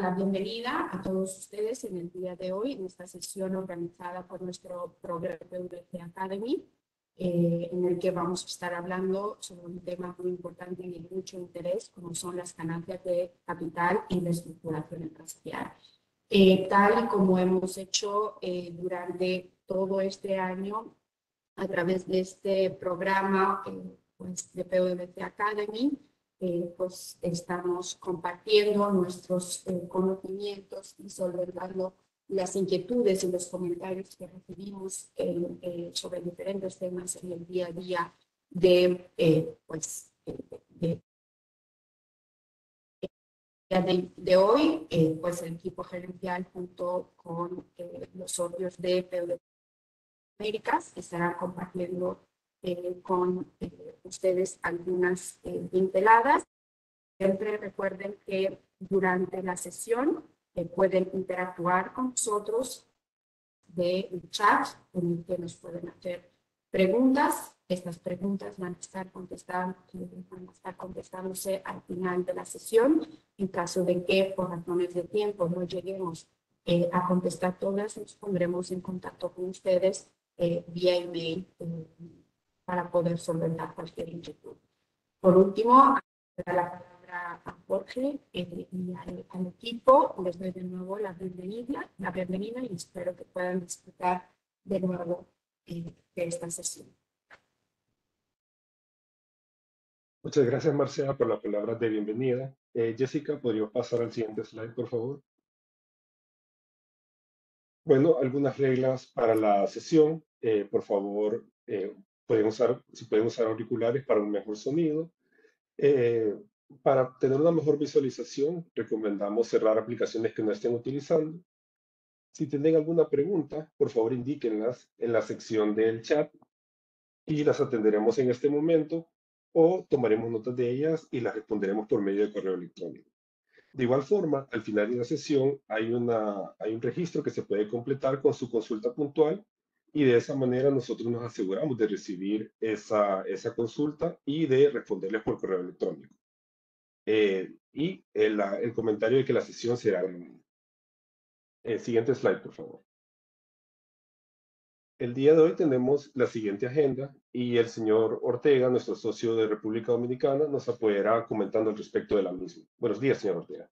la bienvenida a todos ustedes en el día de hoy, en esta sesión organizada por nuestro programa PwC Academy, en el que vamos a estar hablando sobre un tema muy importante y de mucho interés, como son las ganancias de capital y la estructuración empresarial. Tal y como hemos hecho durante todo este año a través de este programa pues, de PwC Academy, pues estamos compartiendo nuestros conocimientos y solventando las inquietudes y los comentarios que recibimos sobre diferentes temas en el día a día de hoy. Pues el equipo gerencial junto con los socios de PwC Américas estarán compartiendo con ustedes algunas pinceladas. Siempre recuerden que durante la sesión pueden interactuar con nosotros del chat, en el que nos pueden hacer preguntas. Estas preguntas van a estar contestándose al final de la sesión. En caso de que por razones de tiempo no lleguemos a contestar todas, nos pondremos en contacto con ustedes vía email para poder solventar cualquier inquietud. Por último, la palabra a Jorge y al equipo. Les doy de nuevo la bienvenida y espero que puedan disfrutar de nuevo de esta sesión. Muchas gracias, Marcela, por las palabras de bienvenida. Jessica, ¿podría pasar al siguiente slide, por favor? Bueno, algunas reglas para la sesión. Por favor, si pueden usar auriculares para un mejor sonido. Para tener una mejor visualización, recomendamos cerrar aplicaciones que no estén utilizando. Si tienen alguna pregunta, por favor indíquenlas en la sección del chat y las atenderemos en este momento o tomaremos notas de ellas y las responderemos por medio de correo electrónico. De igual forma, al final de la sesión hay un registro que se puede completar con su consulta puntual y de esa manera nosotros nos aseguramos de recibir esa consulta y de responderles por correo electrónico. Y el comentario de que la sesión será grabada. Siguiente slide, por favor. El día de hoy tenemos la siguiente agenda y el señor Ortega, nuestro socio de República Dominicana, nos apoyará comentando al respecto de la misma. Buenos días, señor Ortega.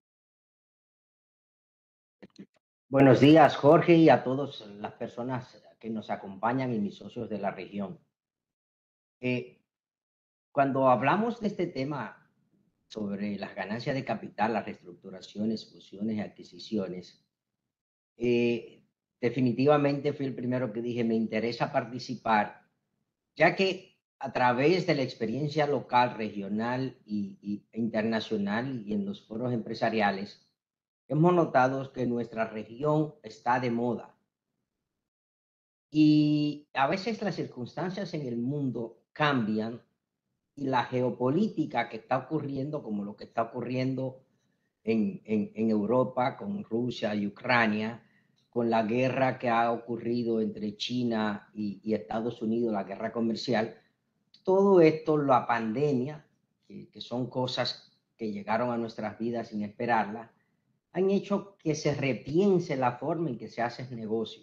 Buenos días, Jorge, y a todas las personas que nos acompañan y mis socios de la región. Cuando hablamos de este tema sobre las ganancias de capital, las reestructuraciones, fusiones y adquisiciones, definitivamente fui el primero que dije, me interesa participar, ya que a través de la experiencia local, regional e internacional y en los foros empresariales, hemos notado que nuestra región está de moda. Y a veces las circunstancias en el mundo cambian y la geopolítica que está ocurriendo, como lo que está ocurriendo en Europa con Rusia y Ucrania, con la guerra que ha ocurrido entre China y Estados Unidos, la guerra comercial, todo esto, la pandemia, que son cosas que llegaron a nuestras vidas sin esperarlas, han hecho que se repiense la forma en que se hace el negocio.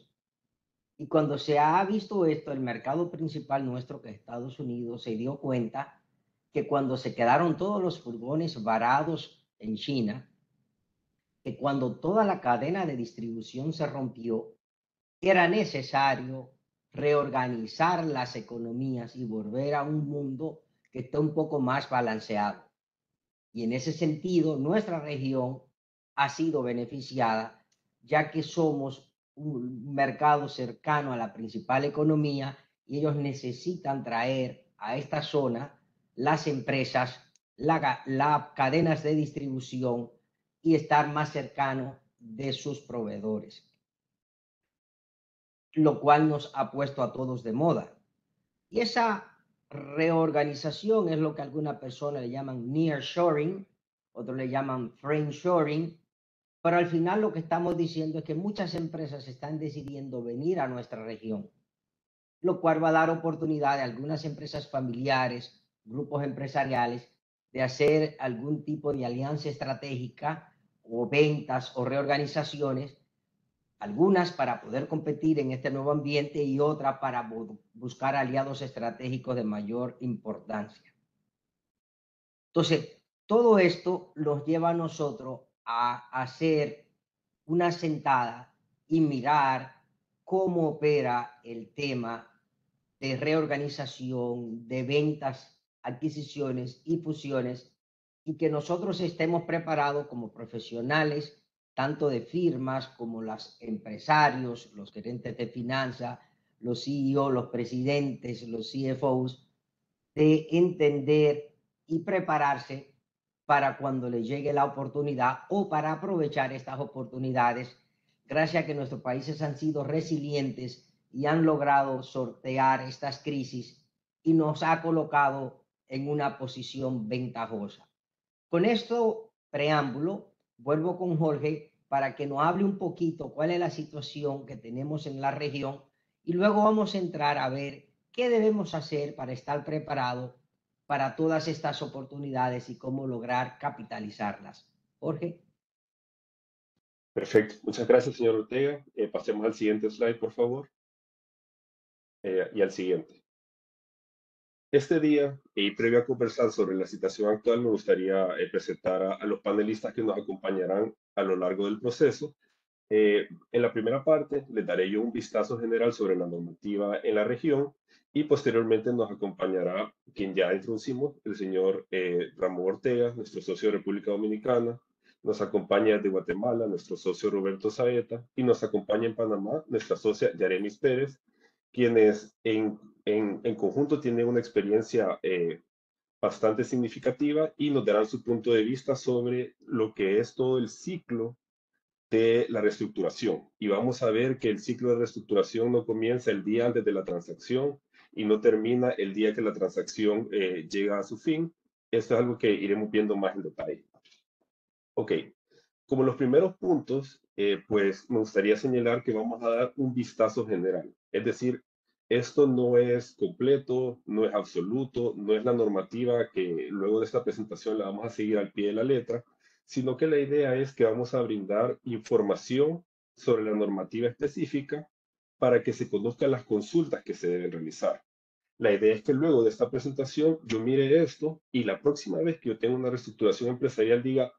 Y cuando se ha visto esto, el mercado principal nuestro, que es Estados Unidos, se dio cuenta que cuando se quedaron todos los furgones varados en China, que cuando toda la cadena de distribución se rompió, era necesario reorganizar las economías y volver a un mundo que esté un poco más balanceado. Y en ese sentido, nuestra región ha sido beneficiada, ya que somos un mercado cercano a la principal economía y ellos necesitan traer a esta zona las empresas, las cadenas de distribución y estar más cercano de sus proveedores, lo cual nos ha puesto a todos de moda. Y esa reorganización es lo que algunas personas le llaman nearshoring, otros le llaman friendshoring, pero al final lo que estamos diciendo es que muchas empresas están decidiendo venir a nuestra región, lo cual va a dar oportunidad a algunas empresas familiares, grupos empresariales, de hacer algún tipo de alianza estratégica o ventas o reorganizaciones, algunas para poder competir en este nuevo ambiente y otras para buscar aliados estratégicos de mayor importancia. Entonces, todo esto nos lleva a nosotros a hacer una sentada y mirar cómo opera el tema de reorganización, de ventas, adquisiciones y fusiones, y que nosotros estemos preparados como profesionales, tanto de firmas como los empresarios, los gerentes de finanzas, los CEO, los presidentes, los CFOs, de entender y prepararse para cuando le llegue la oportunidad o para aprovechar estas oportunidades, gracias a que nuestros países han sido resilientes y han logrado sortear estas crisis y nos ha colocado en una posición ventajosa. Con esto preámbulo, vuelvo con Jorge para que nos hable un poquito cuál es la situación que tenemos en la región y luego vamos a entrar a ver qué debemos hacer para estar preparados para todas estas oportunidades y cómo lograr capitalizarlas. Jorge. Perfecto. Muchas gracias, señor Ortega. Pasemos al siguiente slide, por favor. Y al siguiente. Este día, y previo a conversar sobre la situación actual, me gustaría presentar a los panelistas que nos acompañarán a lo largo del proceso. En la primera parte les daré yo un vistazo general sobre la normativa en la región y posteriormente nos acompañará quien ya introducimos, el señor Ramón Ortega, nuestro socio de República Dominicana. Nos acompaña de Guatemala nuestro socio Roberto Saeta y nos acompaña en Panamá nuestra socia Yaremis Pérez, quienes en conjunto tienen una experiencia bastante significativa y nos darán su punto de vista sobre lo que es todo el ciclo de la reestructuración. Y vamos a ver que el ciclo de reestructuración no comienza el día antes de la transacción y no termina el día que la transacción llega a su fin. Esto es algo que iremos viendo más en detalle. Ok, como los primeros puntos, pues me gustaría señalar que vamos a dar un vistazo general. Es decir, esto no es completo, no es absoluto, no es la normativa que luego de esta presentación la vamos a seguir al pie de la letra, sino que la idea es que vamos a brindar información sobre la normativa específica para que se conozcan las consultas que se deben realizar. La idea es que luego de esta presentación yo mire esto y la próxima vez que yo tenga una reestructuración empresarial diga,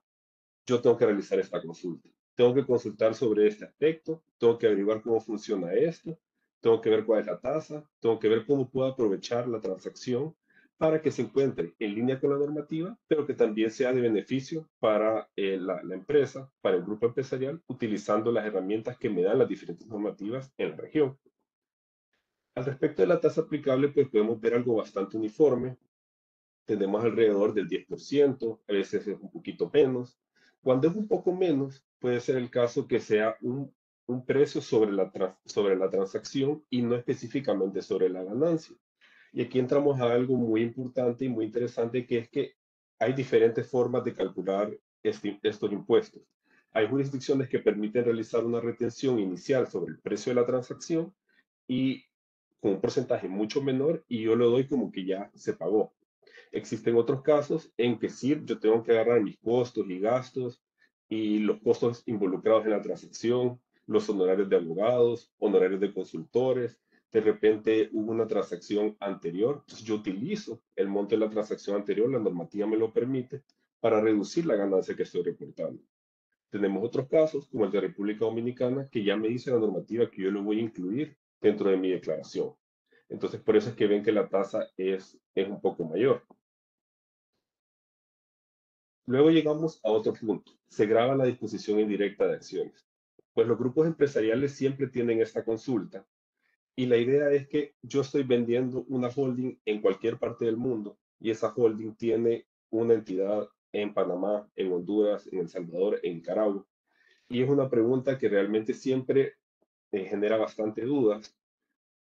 yo tengo que realizar esta consulta. Tengo que consultar sobre este aspecto, tengo que averiguar cómo funciona esto, tengo que ver cuál es la tasa, tengo que ver cómo puedo aprovechar la transacción para que se encuentre en línea con la normativa, pero que también sea de beneficio para la empresa, para el grupo empresarial, utilizando las herramientas que me dan las diferentes normativas en la región. Al respecto de la tasa aplicable, pues podemos ver algo bastante uniforme. Tenemos alrededor del 10%, a veces es un poquito menos. Cuando es un poco menos, puede ser el caso que sea un precio sobre la transacción y no específicamente sobre la ganancia. Y aquí entramos a algo muy importante y muy interesante, que es que hay diferentes formas de calcular estos impuestos. Hay jurisdicciones que permiten realizar una retención inicial sobre el precio de la transacción y con un porcentaje mucho menor, y yo lo doy como que ya se pagó. Existen otros casos en que sí, yo tengo que agarrar mis costos y gastos y los costos involucrados en la transacción, los honorarios de abogados, honorarios de consultores. De repente hubo una transacción anterior, entonces yo utilizo el monto de la transacción anterior, la normativa me lo permite, para reducir la ganancia que estoy reportando. Tenemos otros casos, como el de República Dominicana, que ya me dice la normativa que yo lo voy a incluir dentro de mi declaración. Entonces, por eso es que ven que la tasa es un poco mayor. Luego llegamos a otro punto. Se graba la disposición indirecta de acciones. Pues los grupos empresariales siempre tienen esta consulta y la idea es que yo estoy vendiendo una holding en cualquier parte del mundo y esa holding tiene una entidad en Panamá, en Honduras, en El Salvador, en Nicaragua. Y es una pregunta que realmente siempre genera bastante dudas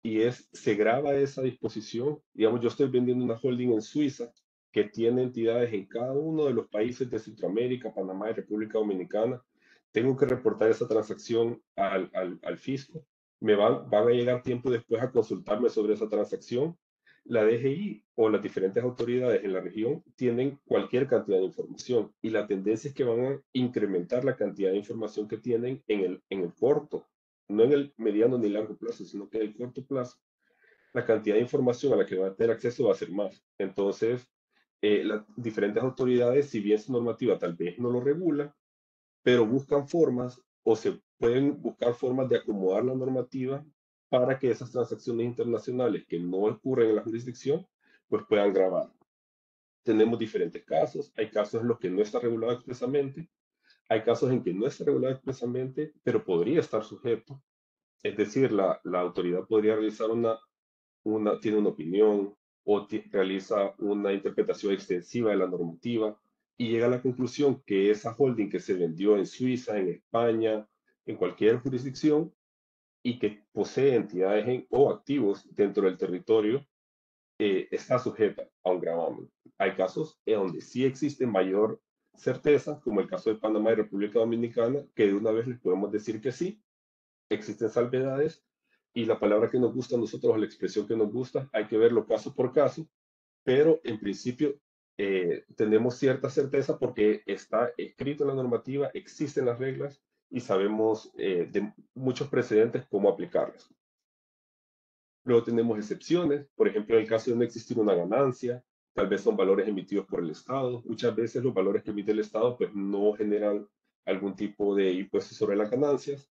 y es, ¿se graba esa disposición? Digamos, yo estoy vendiendo una holding en Suiza que tiene entidades en cada uno de los países de Centroamérica, Panamá y República Dominicana. Tengo que reportar esa transacción al fisco. Van a llegar tiempo después a consultarme sobre esa transacción. La DGI o las diferentes autoridades en la región tienen cualquier cantidad de información y la tendencia es que van a incrementar la cantidad de información que tienen en el corto, no en el mediano ni largo plazo, sino que en el corto plazo, la cantidad de información a la que van a tener acceso va a ser más. Entonces, las diferentes autoridades, si bien su normativa tal vez no lo regula, pero buscan formas o se pueden buscar formas de acomodar la normativa para que esas transacciones internacionales que no ocurren en la jurisdicción, pues puedan grabar. Tenemos diferentes casos, hay casos en los que no está regulado expresamente, hay casos en que no está regulado expresamente, pero podría estar sujeto. Es decir, la autoridad podría realizar tiene una opinión o realiza una interpretación extensiva de la normativa y llega a la conclusión que esa holding que se vendió en Suiza, en España, en cualquier jurisdicción y que posee entidades o activos dentro del territorio, está sujeta a un gravamen. Hay casos en donde sí existe mayor certeza, como el caso de Panamá y República Dominicana, que de una vez les podemos decir que sí, existen salvedades y la palabra que nos gusta a nosotros o la expresión que nos gusta, hay que verlo caso por caso, pero en principio tenemos cierta certeza porque está escrito en la normativa, existen las reglas y sabemos de muchos precedentes cómo aplicarlas. Luego tenemos excepciones, por ejemplo, en el caso de no existir una ganancia, tal vez son valores emitidos por el Estado. Muchas veces los valores que emite el Estado pues no generan algún tipo de impuesto sobre las ganancias.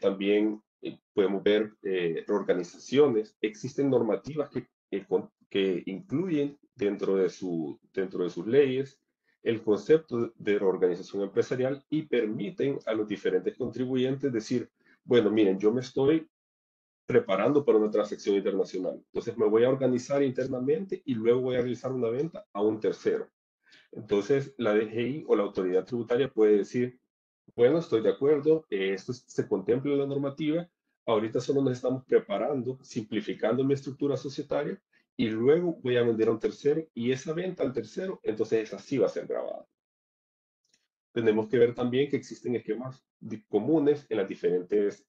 También podemos ver reorganizaciones. Existen normativas que incluyen dentro de sus leyes el concepto de reorganización empresarial y permiten a los diferentes contribuyentes decir, bueno, miren, yo me estoy preparando para una transacción internacional. Entonces me voy a organizar internamente y luego voy a realizar una venta a un tercero. Entonces la DGI o la autoridad tributaria puede decir, bueno, estoy de acuerdo, esto se contempla en la normativa, ahorita solo nos estamos preparando, simplificando mi estructura societaria y luego voy a vender a un tercero y esa venta al tercero, entonces esa sí va a ser grabada. Tenemos que ver también que existen esquemas comunes en las diferentes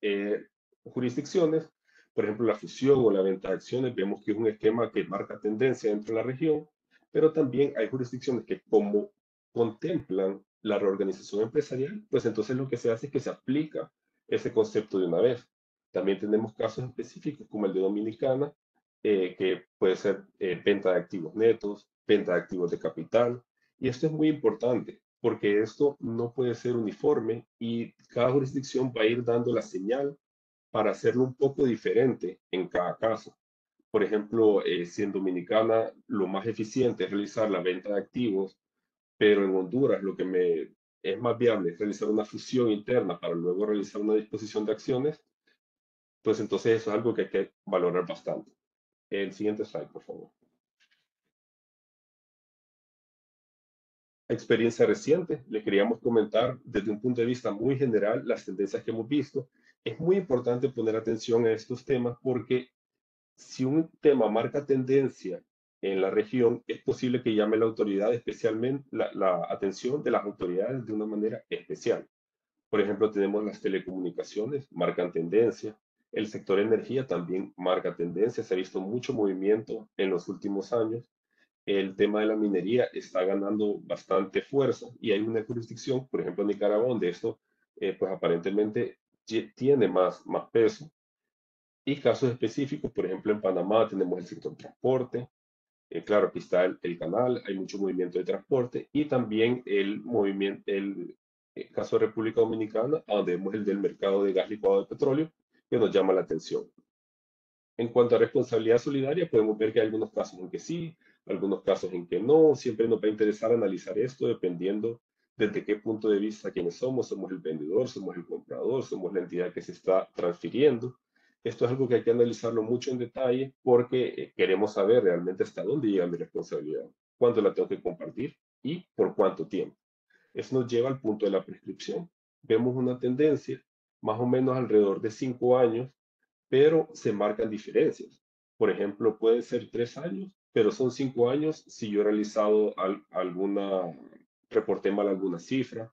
jurisdicciones. Por ejemplo, la fusión o la venta de acciones, vemos que es un esquema que marca tendencia dentro de la región, pero también hay jurisdicciones que como contemplan la reorganización empresarial, pues entonces lo que se hace es que se aplica ese concepto de una vez. También tenemos casos específicos como el de Dominicana, que puede ser venta de activos netos, venta de activos de capital, y esto es muy importante porque esto no puede ser uniforme y cada jurisdicción va a ir dando la señal para hacerlo un poco diferente en cada caso. Por ejemplo, si en Dominicana lo más eficiente es realizar la venta de activos, pero en Honduras lo que me es más viable es realizar una fusión interna para luego realizar una disposición de acciones, pues entonces eso es algo que hay que valorar bastante. El siguiente slide, por favor. Experiencia reciente, le queríamos comentar desde un punto de vista muy general las tendencias que hemos visto. Es muy importante poner atención a estos temas porque si un tema marca tendencia en la región, es posible que llame la autoridad, especialmente la atención de las autoridades de una manera especial. Por ejemplo, tenemos las telecomunicaciones, marcan tendencia. El sector energía también marca tendencia. Se ha visto mucho movimiento en los últimos años. El tema de la minería está ganando bastante fuerza y hay una jurisdicción, por ejemplo, Nicaragua, donde esto, pues aparentemente tiene más peso. Y casos específicos, por ejemplo, en Panamá tenemos el sector transporte. Claro, aquí está el canal, hay mucho movimiento de transporte y también el movimiento, el caso de República Dominicana, donde vemos el del mercado de gas licuado de petróleo, que nos llama la atención. En cuanto a responsabilidad solidaria, podemos ver que hay algunos casos en que sí, algunos casos en que no. Siempre nos va a interesar analizar esto dependiendo desde qué punto de vista quiénes somos. Somos el vendedor, somos el comprador, somos la entidad que se está transfiriendo. Esto es algo que hay que analizarlo mucho en detalle porque queremos saber realmente hasta dónde llega mi responsabilidad, cuándo la tengo que compartir y por cuánto tiempo. Eso nos lleva al punto de la prescripción. Vemos una tendencia más o menos alrededor de 5 años, pero se marcan diferencias. Por ejemplo, pueden ser 3 años, pero son 5 años si yo he realizado reporté mal alguna cifra.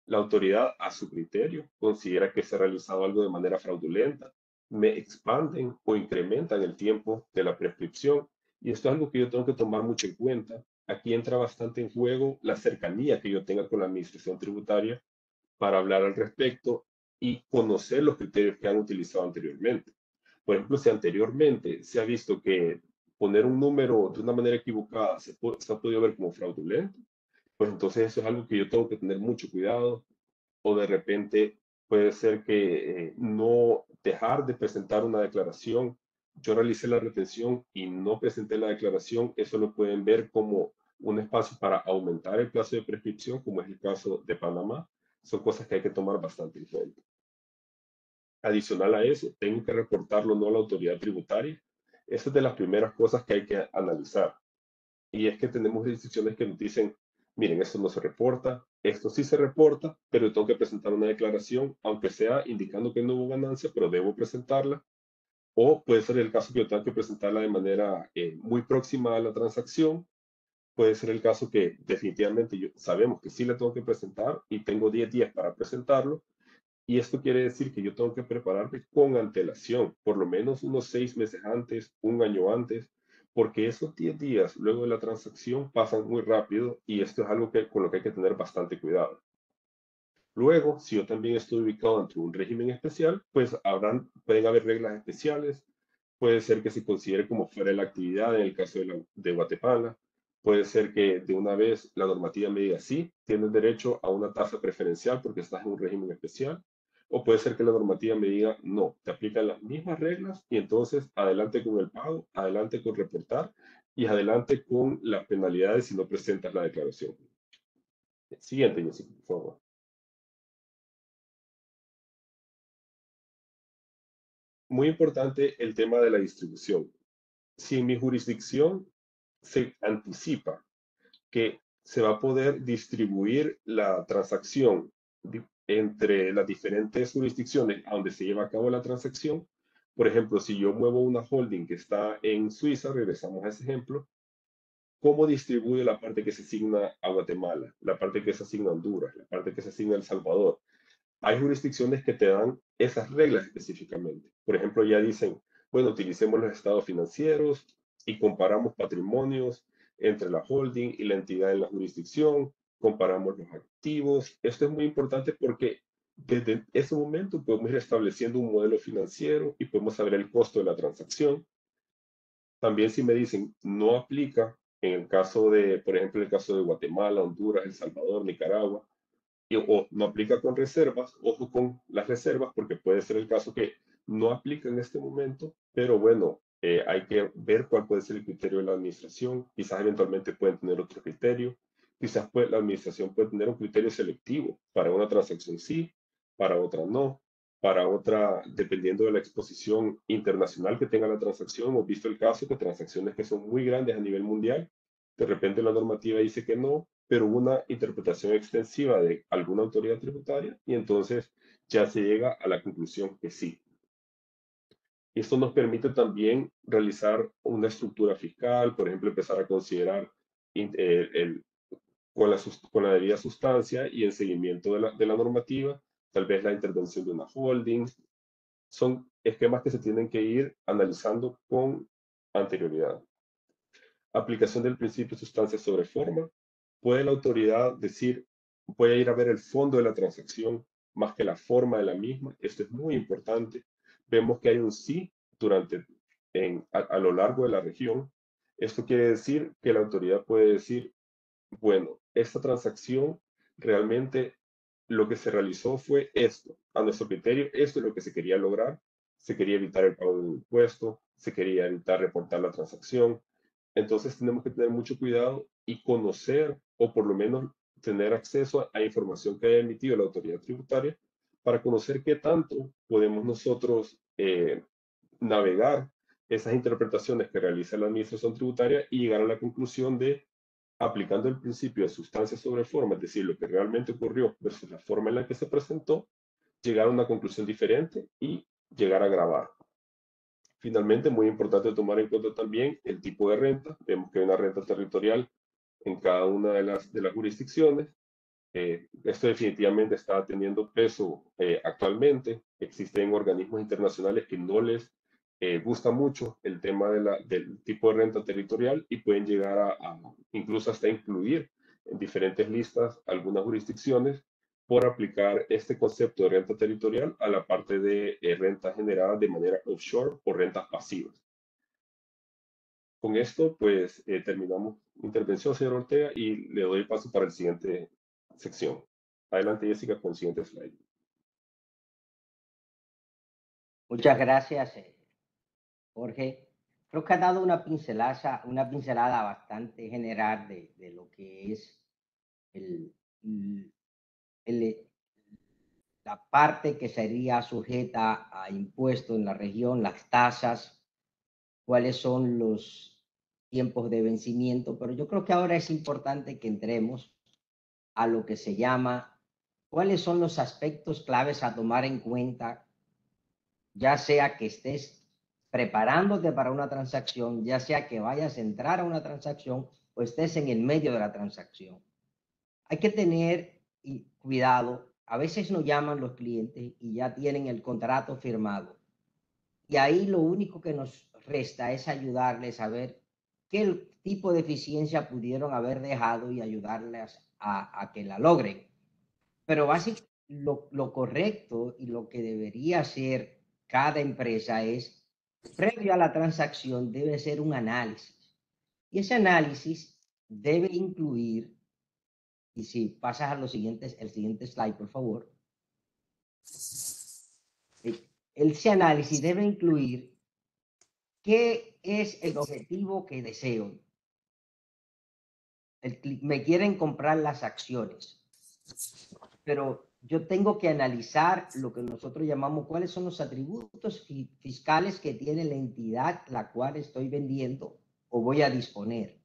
La autoridad, a su criterio, considera que se ha realizado algo de manera fraudulenta, me expanden o incrementan el tiempo de la prescripción Y esto es algo que yo tengo que tomar mucho en cuenta. Aquí entra bastante en juego la cercanía que yo tenga con la administración tributaria para hablar al respecto y conocer los criterios que han utilizado anteriormente. Por ejemplo, si anteriormente se ha visto que poner un número de una manera equivocada se ha podido ver como fraudulento, pues entonces eso es algo que yo tengo que tener mucho cuidado, o de repente puede ser que no dejar de presentar una declaración. Yo realicé la retención y no presenté la declaración. Eso lo pueden ver como un espacio para aumentar el plazo de prescripción, como es el caso de Panamá. Son cosas que hay que tomar bastante en cuenta. Adicional a eso, tengo que reportarlo no a la autoridad tributaria. Esa es de las primeras cosas que hay que analizar. Y es que tenemos instituciones que nos dicen, miren, esto no se reporta, esto sí se reporta, pero tengo que presentar una declaración, aunque sea indicando que no hubo ganancia, pero debo presentarla. O puede ser el caso que yo tenga que presentarla de manera muy próxima a la transacción. Puede ser el caso que definitivamente sabemos que sí la tengo que presentar y tengo 10 días para presentarlo. Y esto quiere decir que yo tengo que prepararme con antelación, por lo menos unos 6 meses antes, un año antes, porque esos 10 días luego de la transacción pasan muy rápido y esto es algo con lo que hay que tener bastante cuidado. Luego, si yo también estoy ubicado dentro de un régimen especial, pues pueden haber reglas especiales. Puede ser que se considere como fuera de la actividad en el caso de Guatemala. Puede ser que de una vez la normativa me diga sí, tienes derecho a una tasa preferencial porque estás en un régimen especial. O puede ser que la normativa me diga no, te aplican las mismas reglas y entonces adelante con el pago, adelante con reportar y adelante con las penalidades si no presentas la declaración. Siguiente, Jessica, por favor. Muy importante el tema de la distribución. Si en mi jurisdicción se anticipa que se va a poder distribuir la transacción entre las diferentes jurisdicciones a donde se lleva a cabo la transacción, por ejemplo, si yo muevo una holding que está en Suiza, regresamos a ese ejemplo, ¿cómo distribuyo la parte que se asigna a Guatemala, la parte que se asigna a Honduras, la parte que se asigna a El Salvador? Hay jurisdicciones que te dan esas reglas específicamente. Por ejemplo, ya dicen, bueno, utilicemos los estados financieros y comparamos patrimonios entre la holding y la entidad en la jurisdicción, comparamos los activos. Esto es muy importante porque desde ese momento podemos ir estableciendo un modelo financiero y podemos saber el costo de la transacción. También si me dicen no aplica en el caso de, por ejemplo, en el caso de Guatemala, Honduras, El Salvador, Nicaragua, o no aplica con reservas, ojo con las reservas, porque puede ser el caso que no aplica en este momento, pero bueno, hay que ver cuál puede ser el criterio de la administración. Quizás eventualmente pueden tener otro criterio. Quizás la administración puede tener un criterio selectivo. Para una transacción sí, para otra no. Para otra, dependiendo de la exposición internacional que tenga la transacción, hemos visto el caso de transacciones que son muy grandes a nivel mundial. De repente la normativa dice que no, pero hubo una interpretación extensiva de alguna autoridad tributaria y entonces ya se llega a la conclusión que sí. Esto nos permite también realizar una estructura fiscal, por ejemplo, empezar a considerar con la debida sustancia y el seguimiento de la normativa, tal vez la intervención de una holding. Son esquemas que se tienen que ir analizando con anterioridad. Aplicación del principio sustancia sobre forma. Puede la autoridad decir, voy a ir a ver el fondo de la transacción más que la forma de la misma. Esto es muy importante. Vemos que hay un sí a lo largo de la región. Esto quiere decir que la autoridad puede decir, bueno, esta transacción realmente lo que se realizó fue esto. A nuestro criterio, esto es lo que se quería lograr. Se quería evitar el pago de un impuesto, se quería evitar reportar la transacción. Entonces tenemos que tener mucho cuidado y conocer, o por lo menos tener acceso a información que haya emitido la autoridad tributaria para conocer qué tanto podemos nosotros navegar esas interpretaciones que realiza la administración tributaria y llegar a la conclusión de, aplicando el principio de sustancia sobre forma, es decir, lo que realmente ocurrió versus la forma en la que se presentó, llegar a una conclusión diferente y llegar a grabar. Finalmente, muy importante tomar en cuenta también el tipo de renta. Vemos que hay una renta territorial en cada una de las jurisdicciones. Esto definitivamente está teniendo peso actualmente. Existen organismos internacionales que no les gusta mucho el tema del tipo de renta territorial y pueden llegar a incluso hasta incluir en diferentes listas algunas jurisdicciones por aplicar este concepto de renta territorial a la parte de renta generada de manera offshore o rentas pasivas. Con esto, pues terminamos mi intervención, señor Ortega, y le doy paso para la siguiente sección. Adelante, Jessica, con el siguiente slide. Muchas gracias, Jorge. Creo que ha dado una pincelada bastante general de lo que es el, la parte que sería sujeta a impuestos en la región, las tasas, cuáles son los tiempos de vencimiento, pero yo creo que ahora es importante que entremos a lo que se llama cuáles son los aspectos claves a tomar en cuenta, ya sea que estés preparándote para una transacción, ya sea que vayas a entrar a una transacción o estés en el medio de la transacción. Hay que tener cuidado. A veces nos llaman los clientes y ya tienen el contrato firmado. Y ahí lo único que nos resta es ayudarles a ver qué tipo de eficiencia pudieron haber dejado y ayudarles a que la logren. Pero básicamente lo correcto y lo que debería hacer cada empresa es, previo a la transacción, debe ser un análisis. Y ese análisis debe incluir, y si pasas a el siguiente slide, por favor. Ese análisis debe incluir qué es el objetivo que deseo. Me quieren comprar las acciones, pero yo tengo que analizar lo que nosotros llamamos cuáles son los atributos fiscales que tiene la entidad la cual estoy vendiendo o voy a disponer.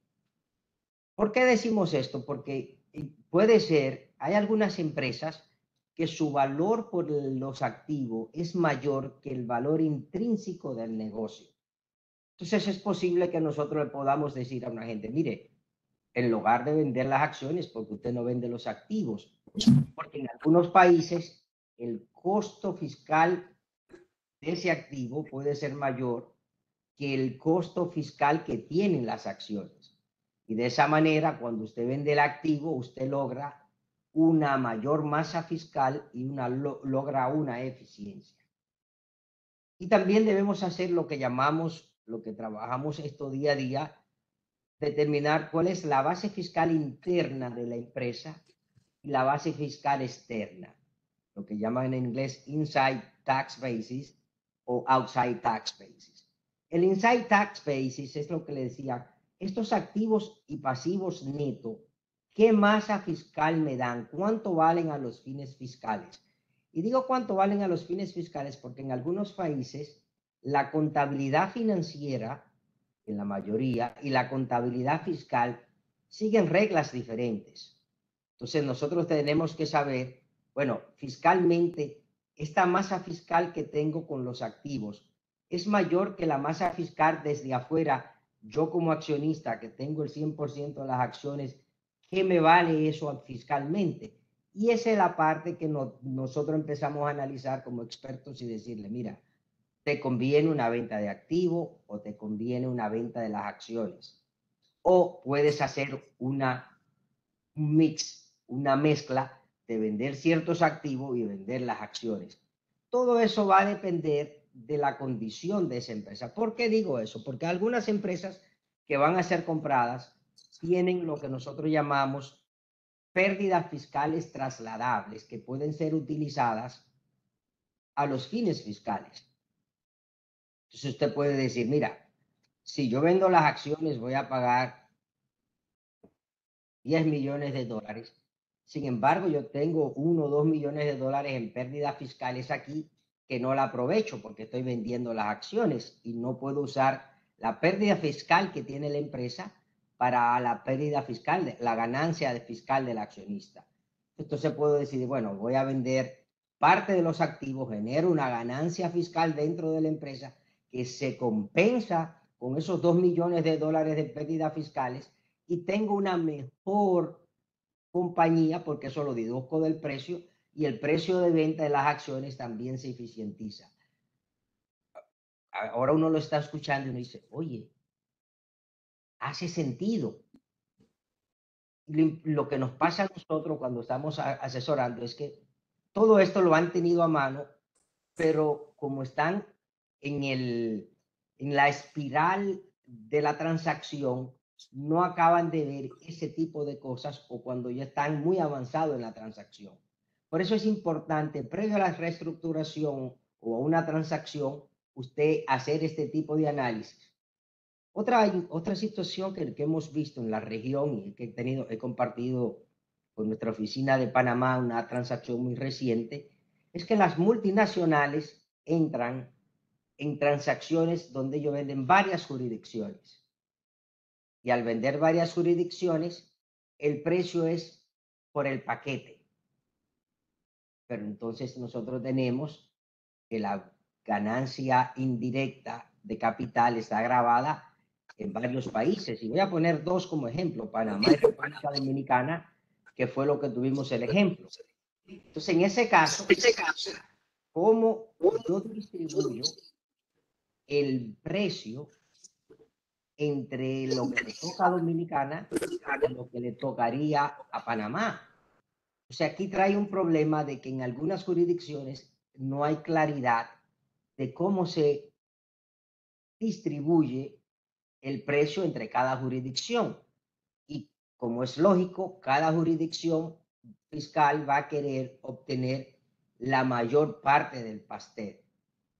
¿Por qué decimos esto? Porque puede ser, hay algunas empresas que su valor por los activos es mayor que el valor intrínseco del negocio. Entonces es posible que nosotros le podamos decir a una gente, mire, en lugar de vender las acciones, porque usted no vende los activos, porque en algunos países el costo fiscal de ese activo puede ser mayor que el costo fiscal que tienen las acciones. Y de esa manera, cuando usted vende el activo, usted logra una mayor masa fiscal y logra una eficiencia. Y también debemos hacer lo que llamamos, lo que trabajamos esto día a día, determinar cuál es la base fiscal interna de la empresa y la base fiscal externa, lo que llaman en inglés inside tax basis o outside tax basis. El inside tax basis es lo que le decía, estos activos y pasivos neto, ¿qué masa fiscal me dan? ¿Cuánto valen a los fines fiscales? Y digo cuánto valen a los fines fiscales porque en algunos países la contabilidad financiera, en la mayoría, y la contabilidad fiscal siguen reglas diferentes. Entonces nosotros tenemos que saber, bueno, fiscalmente, esta masa fiscal que tengo con los activos es mayor que la masa fiscal desde afuera. Yo como accionista que tengo el 100% de las acciones, ¿qué me vale eso fiscalmente? Y esa es la parte que nosotros empezamos a analizar como expertos y decirle, mira, ¿te conviene una venta de activo o te conviene una venta de las acciones? O puedes hacer un mix, una mezcla de vender ciertos activos y vender las acciones. Todo eso va a depender de la condición de esa empresa. ¿Por qué digo eso? Porque algunas empresas que van a ser compradas tienen lo que nosotros llamamos pérdidas fiscales trasladables que pueden ser utilizadas a los fines fiscales. Entonces usted puede decir, mira, si yo vendo las acciones voy a pagar 10 millones de dólares. Sin embargo, yo tengo 1 o 2 millones de dólares en pérdidas fiscales aquí que no la aprovecho porque estoy vendiendo las acciones y no puedo usar la pérdida fiscal que tiene la empresa para la pérdida fiscal, la ganancia fiscal del accionista. Entonces puedo decir, bueno, voy a vender parte de los activos, genero una ganancia fiscal dentro de la empresa que se compensa con esos 2 millones de dólares de pérdidas fiscales y tengo una mejor compañía porque eso lo deduzco del precio y el precio de venta de las acciones también se eficientiza. ahora uno lo está escuchando y uno dice, oye, hace sentido. Lo que nos pasa a nosotros cuando estamos asesorando es que todo esto lo han tenido a mano, pero como están en la espiral de la transacción, no acaban de ver ese tipo de cosas o cuando ya están muy avanzados en la transacción. Por eso es importante, previo a la reestructuración o a una transacción, usted hacer este tipo de análisis. Otra situación que hemos visto en la región y que he compartido con nuestra oficina de Panamá, una transacción muy reciente, es que las multinacionales entran en transacciones donde ellos venden varias jurisdicciones. Y al vender varias jurisdicciones, el precio es por el paquete. Pero entonces nosotros tenemos que la ganancia indirecta de capital está grabada en varios países. Y voy a poner dos como ejemplo, Panamá y República Dominicana, que fue lo que tuvimos el ejemplo. Entonces, en ese caso, ¿cómo yo distribuyo el precio entre lo que le toca a Dominicana y lo que le tocaría a Panamá? O sea, aquí trae un problema de que en algunas jurisdicciones no hay claridad de cómo se distribuye el precio entre cada jurisdicción. Y como es lógico, cada jurisdicción fiscal va a querer obtener la mayor parte del pastel.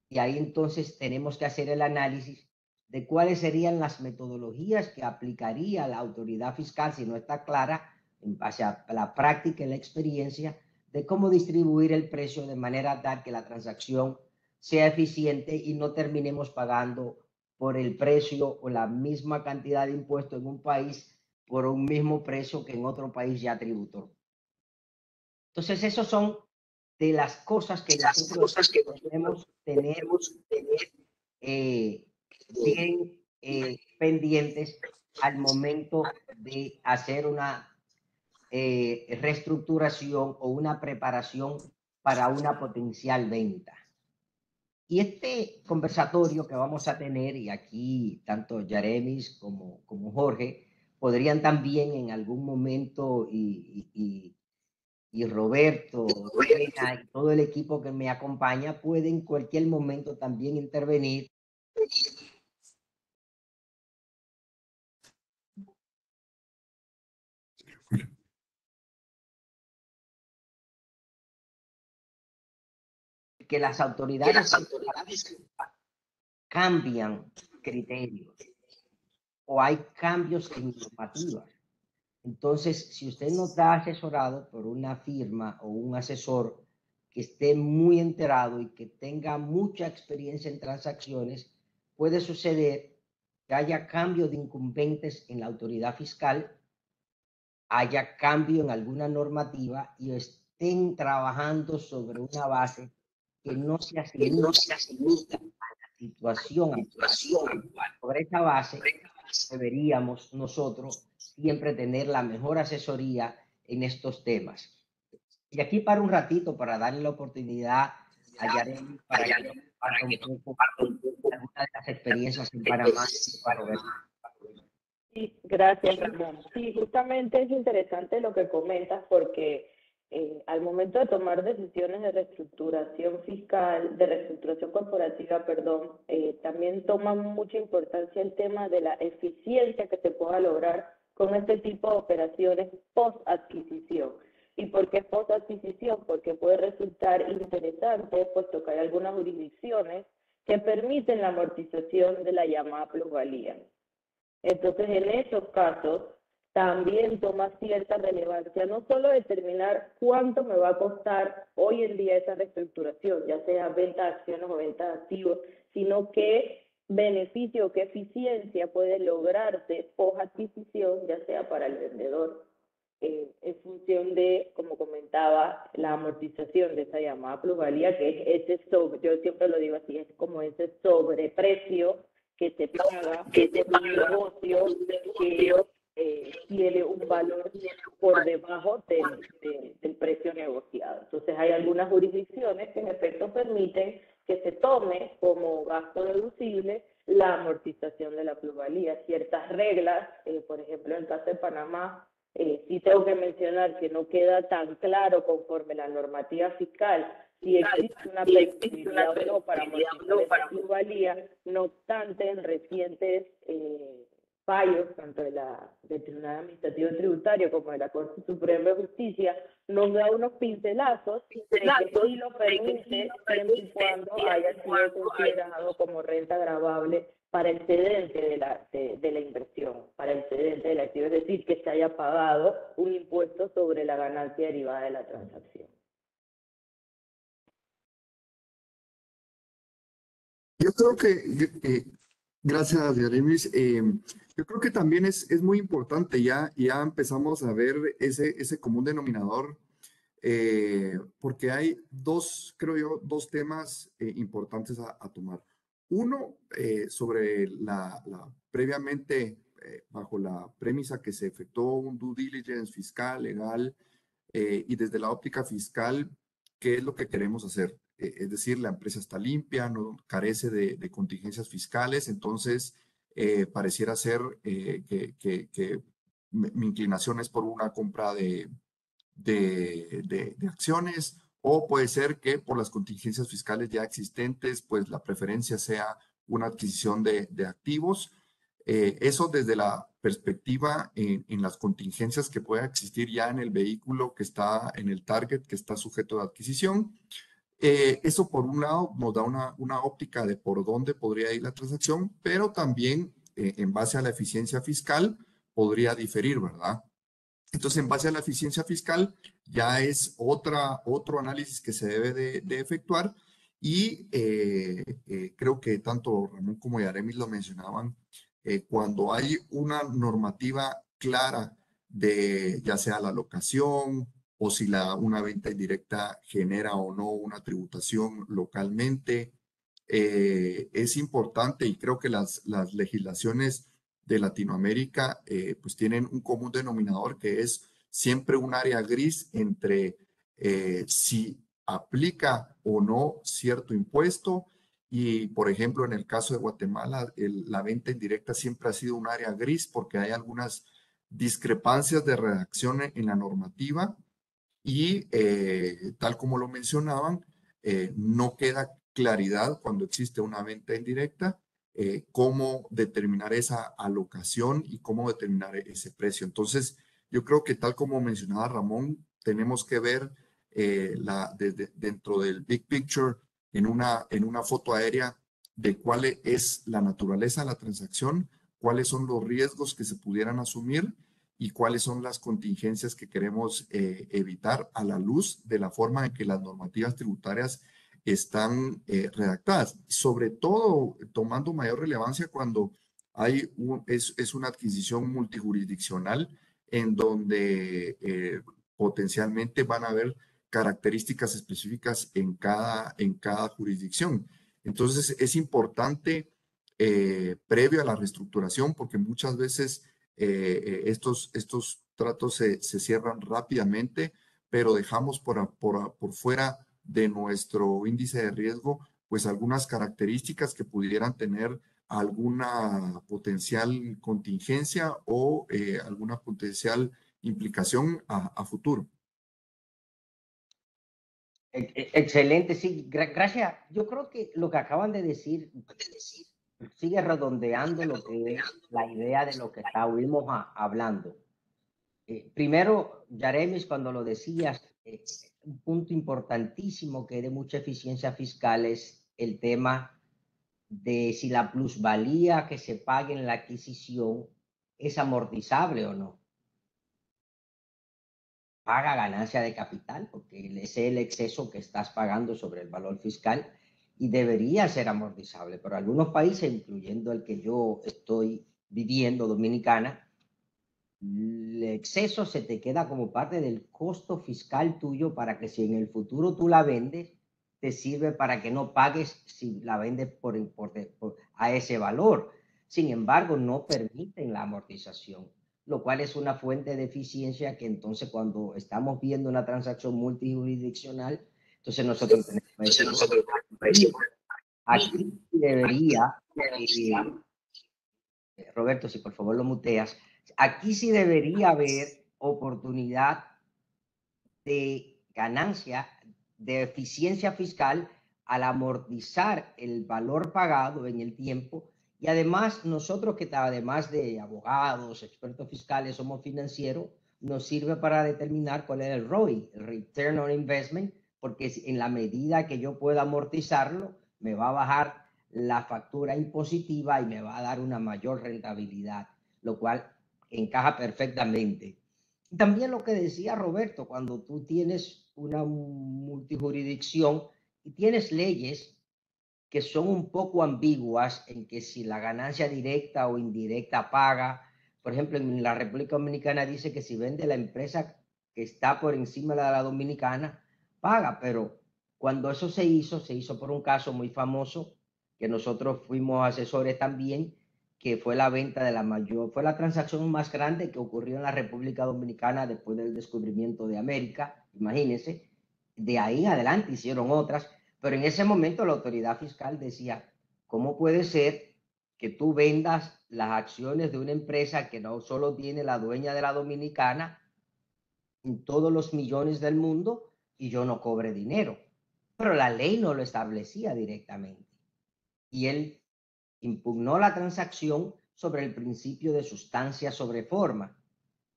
Y ahí entonces tenemos que hacer el análisis de cuáles serían las metodologías que aplicaría la autoridad fiscal si no está clara en base a la práctica y la experiencia de cómo distribuir el precio de manera tal que la transacción sea eficiente y no terminemos pagando por el precio o la misma cantidad de impuestos en un país por un mismo precio que en otro país ya tributó. Entonces, esos son de las cosas que nosotros debemos tener bien pendientes al momento de hacer una reestructuración o una preparación para una potencial venta. Y este conversatorio que vamos a tener, y aquí tanto Yaremis como Jorge, podrían también en algún momento, y Roberto, Elena, y todo el equipo que me acompaña, puede en cualquier momento también intervenir. Que las autoridades cambian criterios o hay cambios en normativas. Entonces, si usted no está asesorado por una firma o un asesor que esté muy enterado y que tenga mucha experiencia en transacciones, puede suceder que haya cambio de incumbentes en la autoridad fiscal, haya cambio en alguna normativa y estén trabajando sobre una base que no se asimila a la situación actual. Sobre esa base deberíamos nosotros siempre tener la mejor asesoría en estos temas. Y aquí para un ratito para darle la oportunidad a Yareli para que nos comparta un poco algunas de las experiencias en Panamá. Sí, gracias, Ramón. Sí, justamente es interesante lo que comentas porque al momento de tomar decisiones de reestructuración fiscal, de reestructuración corporativa, perdón, también toma mucha importancia el tema de la eficiencia que se pueda lograr con este tipo de operaciones post-adquisición. ¿Y por qué post-adquisición? Porque puede resultar interesante, puesto que hay algunas jurisdicciones que permiten la amortización de la llamada plusvalía. Entonces, en esos casos, también toma cierta relevancia no solo determinar cuánto me va a costar hoy en día esa reestructuración, ya sea venta de acciones o venta de activos, sino qué beneficio, qué eficiencia puede lograrse post adquisición, ya sea para el vendedor, en función de, como comentaba, la amortización de esa llamada plusvalía, que es ese yo siempre lo digo así, es como ese sobreprecio que se paga, que es un negocio que tiene un valor por debajo del precio negociado. Entonces hay algunas jurisdicciones que en efecto permiten que se tome como gasto deducible la amortización de la plusvalía. Ciertas reglas, por ejemplo en el caso de Panamá, sí tengo que mencionar que no queda tan claro conforme la normativa fiscal si existe una permisibilidad o no para amortizar esa plusvalía. No obstante, en recientes fallos, tanto del Tribunal Administrativo Tributario como de la Corte Suprema de Justicia, nos da unos pincelazos de que sí lo permite siempre y cuando haya sido considerado como renta gravable para el cedente de la inversión, para el cedente del activo, es decir, que se haya pagado un impuesto sobre la ganancia derivada de la transacción. Yo creo que gracias, Yaremis. Yo creo que también es muy importante, ya empezamos a ver ese común denominador, porque hay creo yo, dos temas importantes a tomar. Uno, sobre previamente, bajo la premisa que se efectuó un due diligence fiscal, legal, y desde la óptica fiscal, ¿qué es lo que queremos hacer? Es decir, la empresa está limpia, no carece de contingencias fiscales, entonces pareciera ser que mi inclinación es por una compra de acciones, o puede ser que por las contingencias fiscales ya existentes, pues la preferencia sea una adquisición de activos. Eso desde la perspectiva en las contingencias que pueda existir ya en el vehículo que está en el target, que está sujeto a adquisición. Eso por un lado nos da una óptica de por dónde podría ir la transacción, pero también en base a la eficiencia fiscal podría diferir, ¿verdad? Entonces, en base a la eficiencia fiscal, ya es otro análisis que se debe de efectuar, y creo que tanto Ramón como Yaremis lo mencionaban, cuando hay una normativa clara de ya sea la locación o si una venta indirecta genera o no una tributación localmente, es importante, y creo que las legislaciones de Latinoamérica pues tienen un común denominador, que es siempre un área gris entre si aplica o no cierto impuesto. Y por ejemplo, en el caso de Guatemala, la venta indirecta siempre ha sido un área gris porque hay algunas discrepancias de redacción en la normativa, y tal como lo mencionaban, no queda claridad cuando existe una venta indirecta, cómo determinar esa alocación y cómo determinar ese precio. Entonces, yo creo que tal como mencionaba Ramón, tenemos que ver dentro del big picture, en una foto aérea, de cuál es la naturaleza de la transacción, cuáles son los riesgos que se pudieran asumir y cuáles son las contingencias que queremos evitar, a la luz de la forma en que las normativas tributarias están redactadas, sobre todo tomando mayor relevancia cuando es una adquisición multijurisdiccional, en donde potencialmente van a haber características específicas en cada jurisdicción. Entonces es importante, previo a la reestructuración, porque muchas veces estos tratos se cierran rápidamente, pero dejamos por fuera de nuestro índice de riesgo, pues algunas características que pudieran tener alguna potencial contingencia o alguna potencial implicación a futuro. Excelente, sí, gracias. Yo creo que lo que acaban de decir sigue redondeando lo que es la idea de lo que estuvimos hablando. Primero, Yaremis, cuando lo decías, un punto importantísimo que es de mucha eficiencia fiscal es el tema de si la plusvalía que se pague en la adquisición es amortizable o no. Paga ganancia de capital, porque ese es el exceso que estás pagando sobre el valor fiscal y debería ser amortizable. Pero algunos países, incluyendo el que yo estoy viviendo, Dominicana, el exceso se te queda como parte del costo fiscal tuyo, para que si en el futuro tú la vendes, te sirve para que no pagues si la vendes a ese valor. Sin embargo, no permiten la amortización. lo cual es una fuente de eficiencia que entonces cuando estamos viendo una transacción multijurisdiccional, entonces nosotros tenemos aquí debería, Roberto, si por favor lo muteas, aquí sí debería haber oportunidad de ganancia, de eficiencia fiscal al amortizar el valor pagado en el tiempo. Y además, nosotros que además de abogados, expertos fiscales, somos financieros, nos sirve para determinar cuál es el ROI, el Return on Investment, porque en la medida que yo pueda amortizarlo, me va a bajar la factura impositiva y me va a dar una mayor rentabilidad, lo cual encaja perfectamente. También lo que decía Roberto, cuando tú tienes una multijurisdicción y tienes leyes que son un poco ambiguas en que si la ganancia directa o indirecta paga, por ejemplo, en la República Dominicana dice que si vende la empresa que está por encima de la dominicana, paga, pero cuando eso se hizo por un caso muy famoso que nosotros fuimos asesores también, que fue la venta de fue la transacción más grande que ocurrió en la República Dominicana después del descubrimiento de América, imagínense, de ahí en adelante hicieron otras, pero en ese momento la autoridad fiscal decía, ¿cómo puede ser que tú vendas las acciones de una empresa que no solo tiene la dueña de la dominicana en todos los millones del mundo y yo no cobre dinero? Pero la ley no lo establecía directamente. Y él impugnó la transacción sobre el principio de sustancia sobre forma.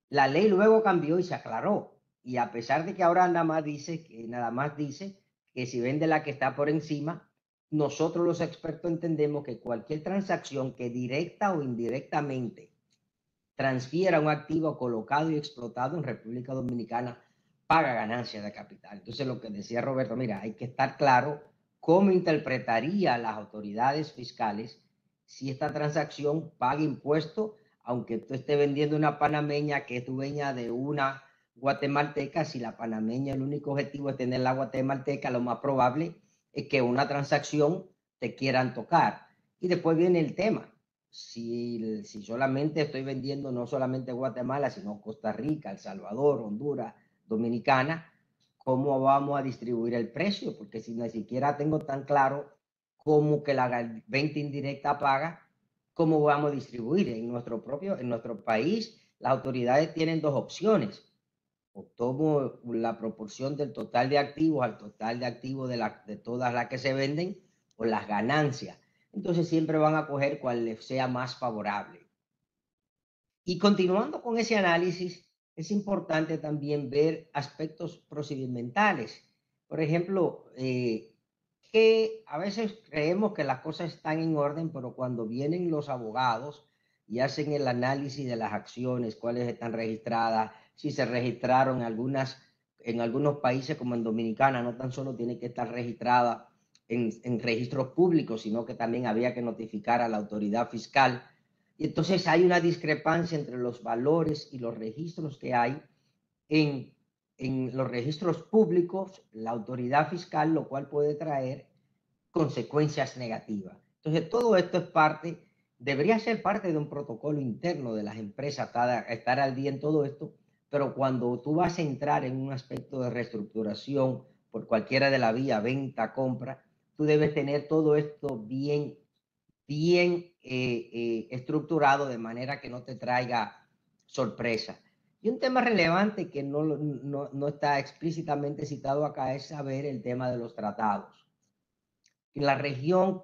La ley luego cambió y se aclaró. Y a pesar de que ahora nada más dice que si vende la que está por encima, nosotros los expertos entendemos que cualquier transacción que directa o indirectamente transfiera un activo colocado y explotado en República Dominicana paga ganancia de capital. Entonces lo que decía Roberto, mira, hay que estar claro cómo interpretaría las autoridades fiscales si esta transacción paga impuesto, aunque tú estés vendiendo una panameña que es dueña de una guatemalteca. Si la panameña el único objetivo es tener la guatemalteca, lo más probable es que una transacción te quieran tocar. Y después viene el tema. Si solamente estoy vendiendo no solamente Guatemala, sino Costa Rica, El Salvador, Honduras, Dominicana, ¿cómo vamos a distribuir el precio? Porque si ni siquiera tengo tan claro cómo que la venta indirecta paga, ¿cómo vamos a distribuir? En nuestro país, las autoridades tienen dos opciones. O tomo la proporción del total de activos al total de activos de todas las que se venden, o las ganancias. Entonces siempre van a coger cuál les sea más favorable. Y continuando con ese análisis, es importante también ver aspectos procedimentales. Por ejemplo, que a veces creemos que las cosas están en orden, pero cuando vienen los abogados y hacen el análisis de las acciones, cuáles están registradas, si se registraron en algunos países como en Dominicana, no tan solo tiene que estar registrada en registros públicos, sino que también había que notificar a la autoridad fiscal. Y entonces hay una discrepancia entre los valores y los registros que hay en los registros públicos, la autoridad fiscal, lo cual puede traer consecuencias negativas. Entonces todo esto debería ser parte de un protocolo interno de las empresas, estar al día en todo esto, pero cuando tú vas a entrar en un aspecto de reestructuración por cualquiera de la vía, venta, compra, tú debes tener todo esto bien estructurado de manera que no te traiga sorpresa. Y un tema relevante que no está explícitamente citado acá es saber el tema de los tratados. En la región,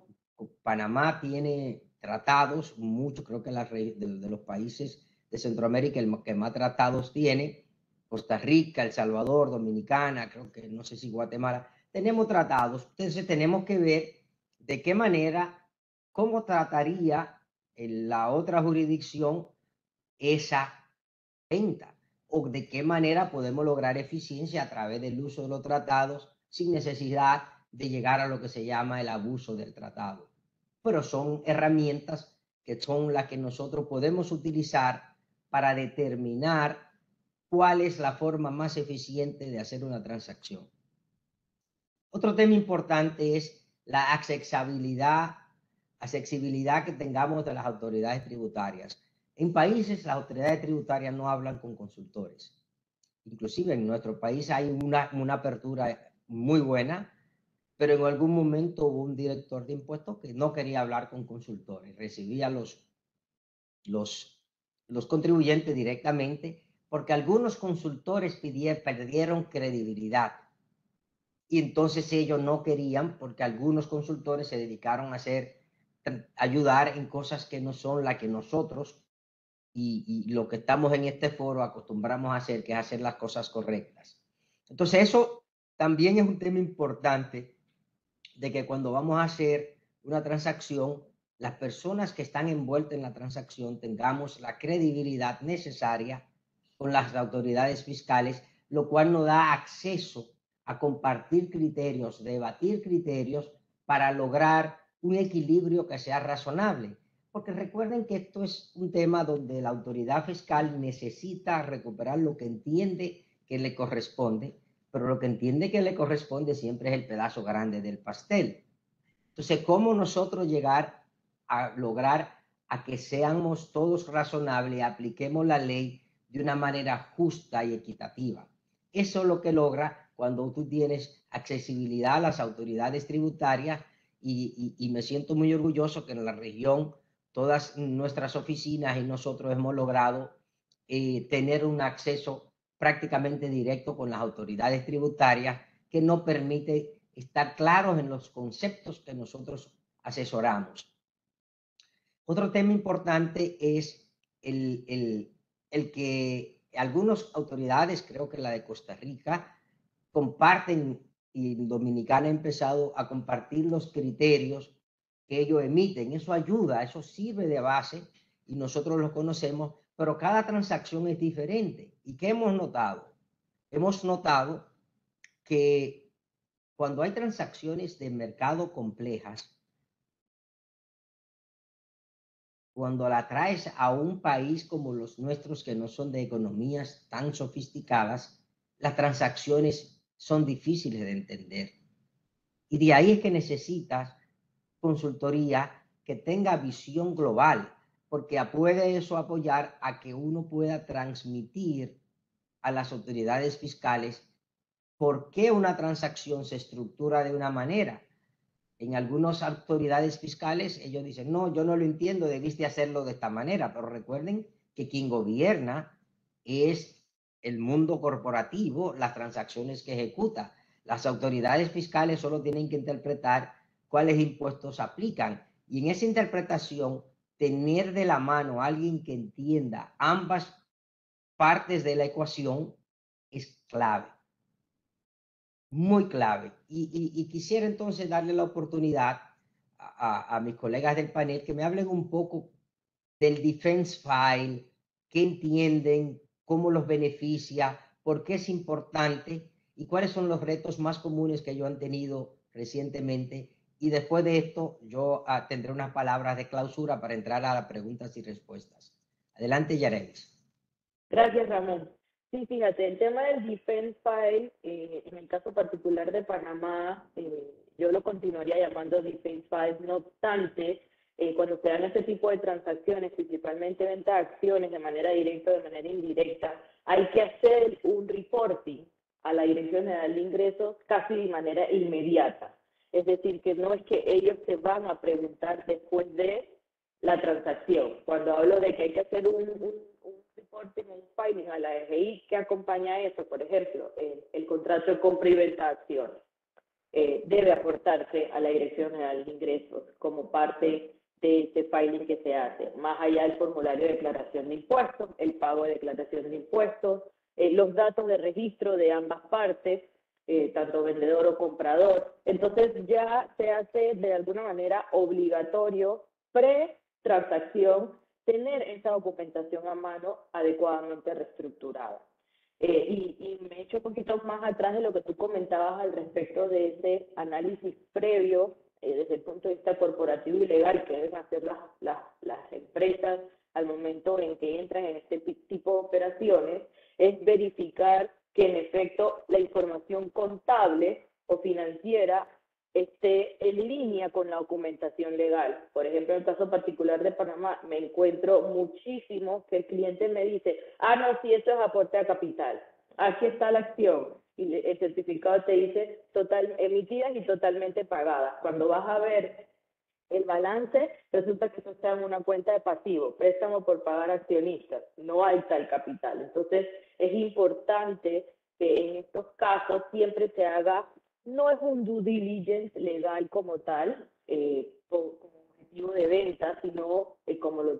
Panamá tiene tratados, muchos, creo que de los países de Centroamérica el que más tratados tiene, Costa Rica, El Salvador, Dominicana, creo que no sé si Guatemala, tenemos tratados. Entonces tenemos que ver de qué manera, cómo trataría la otra jurisdicción esa venta, o de qué manera podemos lograr eficiencia a través del uso de los tratados sin necesidad de llegar a lo que se llama el abuso del tratado. Pero son herramientas que son las que nosotros podemos utilizar para determinar cuál es la forma más eficiente de hacer una transacción. Otro tema importante es la accesibilidad que tengamos de las autoridades tributarias. En países las autoridades tributarias no hablan con consultores. Inclusive en nuestro país hay una apertura muy buena, pero en algún momento hubo un director de impuestos que no quería hablar con consultores, recibía los contribuyentes directamente, porque algunos consultores perdieron credibilidad. Y entonces ellos no querían, porque algunos consultores se dedicaron a ayudar en cosas que no son las que nosotros y lo que estamos en este foro acostumbramos a hacer, que es hacer las cosas correctas. Entonces eso también es un tema importante, de que cuando vamos a hacer una transacción, las personas que están envueltas en la transacción tengamos la credibilidad necesaria con las autoridades fiscales, lo cual nos da acceso a compartir criterios, debatir criterios para lograr un equilibrio que sea razonable. Porque recuerden que esto es un tema donde la autoridad fiscal necesita recuperar lo que entiende que le corresponde, pero lo que entiende que le corresponde siempre es el pedazo grande del pastel. Entonces, ¿cómo nosotros llegar a lograr a que seamos todos razonables y apliquemos la ley de una manera justa y equitativa? Eso es lo que logra cuando tú tienes accesibilidad a las autoridades tributarias y me siento muy orgulloso que en la región todas nuestras oficinas y nosotros hemos logrado tener un acceso prácticamente directo con las autoridades tributarias que nos permite estar claros en los conceptos que nosotros asesoramos. Otro tema importante es el que algunas autoridades, creo que la de Costa Rica, comparten, y Dominicana ha empezado a compartir los criterios que ellos emiten. Eso ayuda, eso sirve de base y nosotros los conocemos, pero cada transacción es diferente. ¿Y qué hemos notado? Hemos notado que cuando hay transacciones de mercado complejas, cuando la traes a un país como los nuestros, que no son de economías tan sofisticadas, las transacciones son difíciles de entender. Y de ahí es que necesitas consultoría que tenga visión global, porque puede eso apoyar a que uno pueda transmitir a las autoridades fiscales por qué una transacción se estructura de una manera. En algunas autoridades fiscales ellos dicen, no, yo no lo entiendo, debiste hacerlo de esta manera, pero recuerden que quien gobierna es el mundo corporativo, las transacciones que ejecuta. Las autoridades fiscales solo tienen que interpretar cuáles impuestos aplican, y en esa interpretación tener de la mano a alguien que entienda ambas partes de la ecuación es clave. Muy clave. Y quisiera entonces darle la oportunidad a mis colegas del panel que me hablen un poco del Defense File, qué entienden, cómo los beneficia, por qué es importante y cuáles son los retos más comunes que ellos han tenido recientemente. Y después de esto, yo tendré unas palabras de clausura para entrar a las preguntas y respuestas. Adelante, Yarelis. Gracias, Ramón. Sí, fíjate, el tema del Defense File, en el caso particular de Panamá, yo lo continuaría llamando Defense File, no obstante, cuando se dan este tipo de transacciones, principalmente venta de acciones de manera directa o de manera indirecta, hay que hacer un reporting a la Dirección General de Ingresos casi de manera inmediata. Es decir, que no es que ellos se van a preguntar después de la transacción. Cuando hablo de que hay que hacer un reporting, un filing a la DGI, que acompaña eso, por ejemplo, el contrato de compra y venta de acciones, debe aportarse a la Dirección General de Ingresos como parte de ese filing que se hace, más allá del formulario de declaración de impuestos, el pago de declaración de impuestos, los datos de registro de ambas partes, tanto vendedor o comprador. Entonces ya se hace de alguna manera obligatorio pre-transacción tener esa documentación a mano adecuadamente reestructurada. Y me echo un poquito más atrás de lo que tú comentabas al respecto de ese análisis previo desde el punto de vista corporativo y legal que deben hacer las empresas al momento en que entran en este tipo de operaciones, es verificar que en efecto la información contable o financiera esté en línea con la documentación legal. Por ejemplo, en el caso particular de Panamá, me encuentro muchísimo que el cliente me dice, ah, no, sí, esto es aporte a capital, aquí está la acción, y el certificado te dice emitidas y totalmente pagadas. Cuando vas a ver el balance, resulta que eso está en una cuenta de pasivo, préstamo por pagar accionistas, no hay tal capital. Entonces, es importante que en estos casos siempre se haga, no es un due diligence legal como tal, como objetivo de venta, sino como lo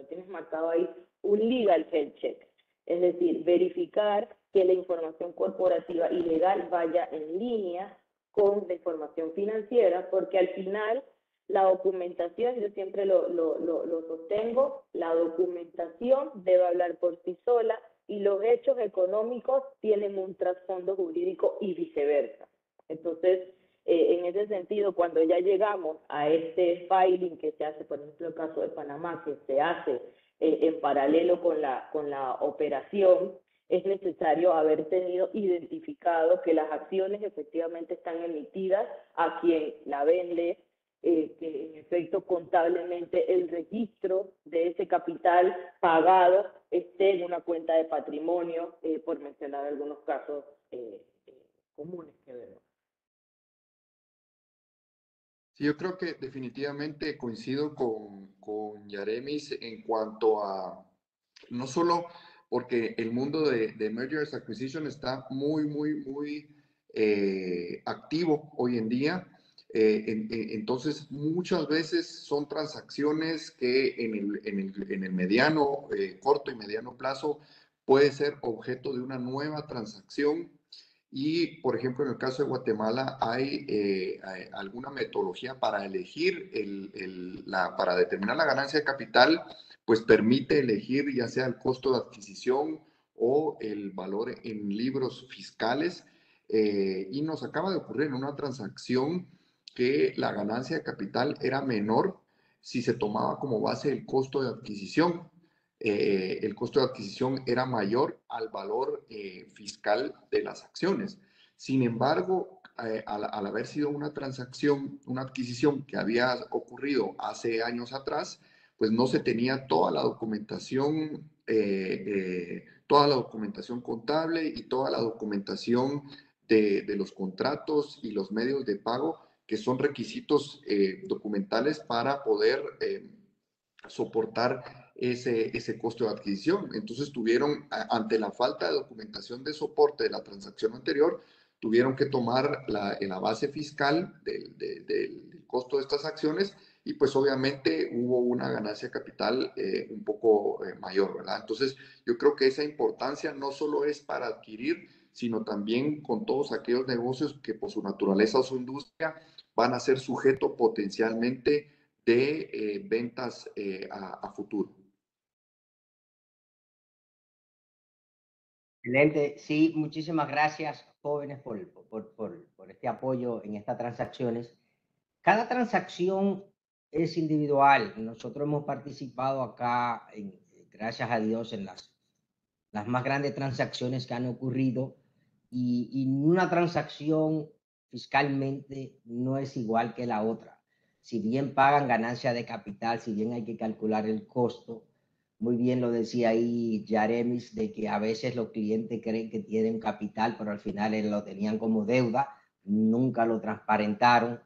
tienes marcado ahí, un legal health check. Es decir, verificar que la información corporativa y legal vaya en línea con la información financiera, porque al final la documentación, yo siempre lo sostengo, la documentación debe hablar por sí sola y los hechos económicos tienen un trasfondo jurídico y viceversa. Entonces, en ese sentido, cuando ya llegamos a este filing que se hace, por ejemplo, el caso de Panamá, que se hace en paralelo con la operación, es necesario haber tenido identificado que las acciones efectivamente están emitidas a quien la vende, que en efecto contablemente el registro de ese capital pagado esté en una cuenta de patrimonio, por mencionar algunos casos comunes que vemos. Sí, yo creo que definitivamente coincido con Yaremis en cuanto a, no solo porque el mundo de Mergers Acquisition está muy activo hoy en día. Entonces, muchas veces son transacciones que en el mediano, corto y mediano plazo puede ser objeto de una nueva transacción. Y, por ejemplo, en el caso de Guatemala hay alguna metodología para elegir, para determinar la ganancia de capital, pues permite elegir ya sea el costo de adquisición o el valor en libros fiscales. Y nos acaba de ocurrir en una transacción que la ganancia de capital era menor si se tomaba como base el costo de adquisición. El costo de adquisición era mayor al valor fiscal de las acciones. Sin embargo, al haber sido una transacción, una adquisición que había ocurrido hace años atrás, pues no se tenía toda la documentación contable y toda la documentación de los contratos y los medios de pago, que son requisitos documentales para poder soportar ese costo de adquisición. Entonces tuvieron, ante la falta de documentación de soporte de la transacción anterior, tuvieron que tomar la base fiscal del costo de estas acciones y pues obviamente hubo una ganancia capital un poco mayor, ¿verdad? Entonces yo creo que esa importancia no solo es para adquirir, sino también con todos aquellos negocios que por su naturaleza o su industria van a ser sujeto potencialmente de ventas a futuro. Excelente. Sí, muchísimas gracias, jóvenes, por este apoyo en estas transacciones. Cada transacción es individual. Nosotros hemos participado acá, gracias a Dios, en las más grandes transacciones que han ocurrido y una transacción fiscalmente no es igual que la otra. Si bien pagan ganancia de capital, si bien hay que calcular el costo, muy bien lo decía ahí Yaremis, de que a veces los clientes creen que tienen capital, pero al final lo tenían como deuda, nunca lo transparentaron.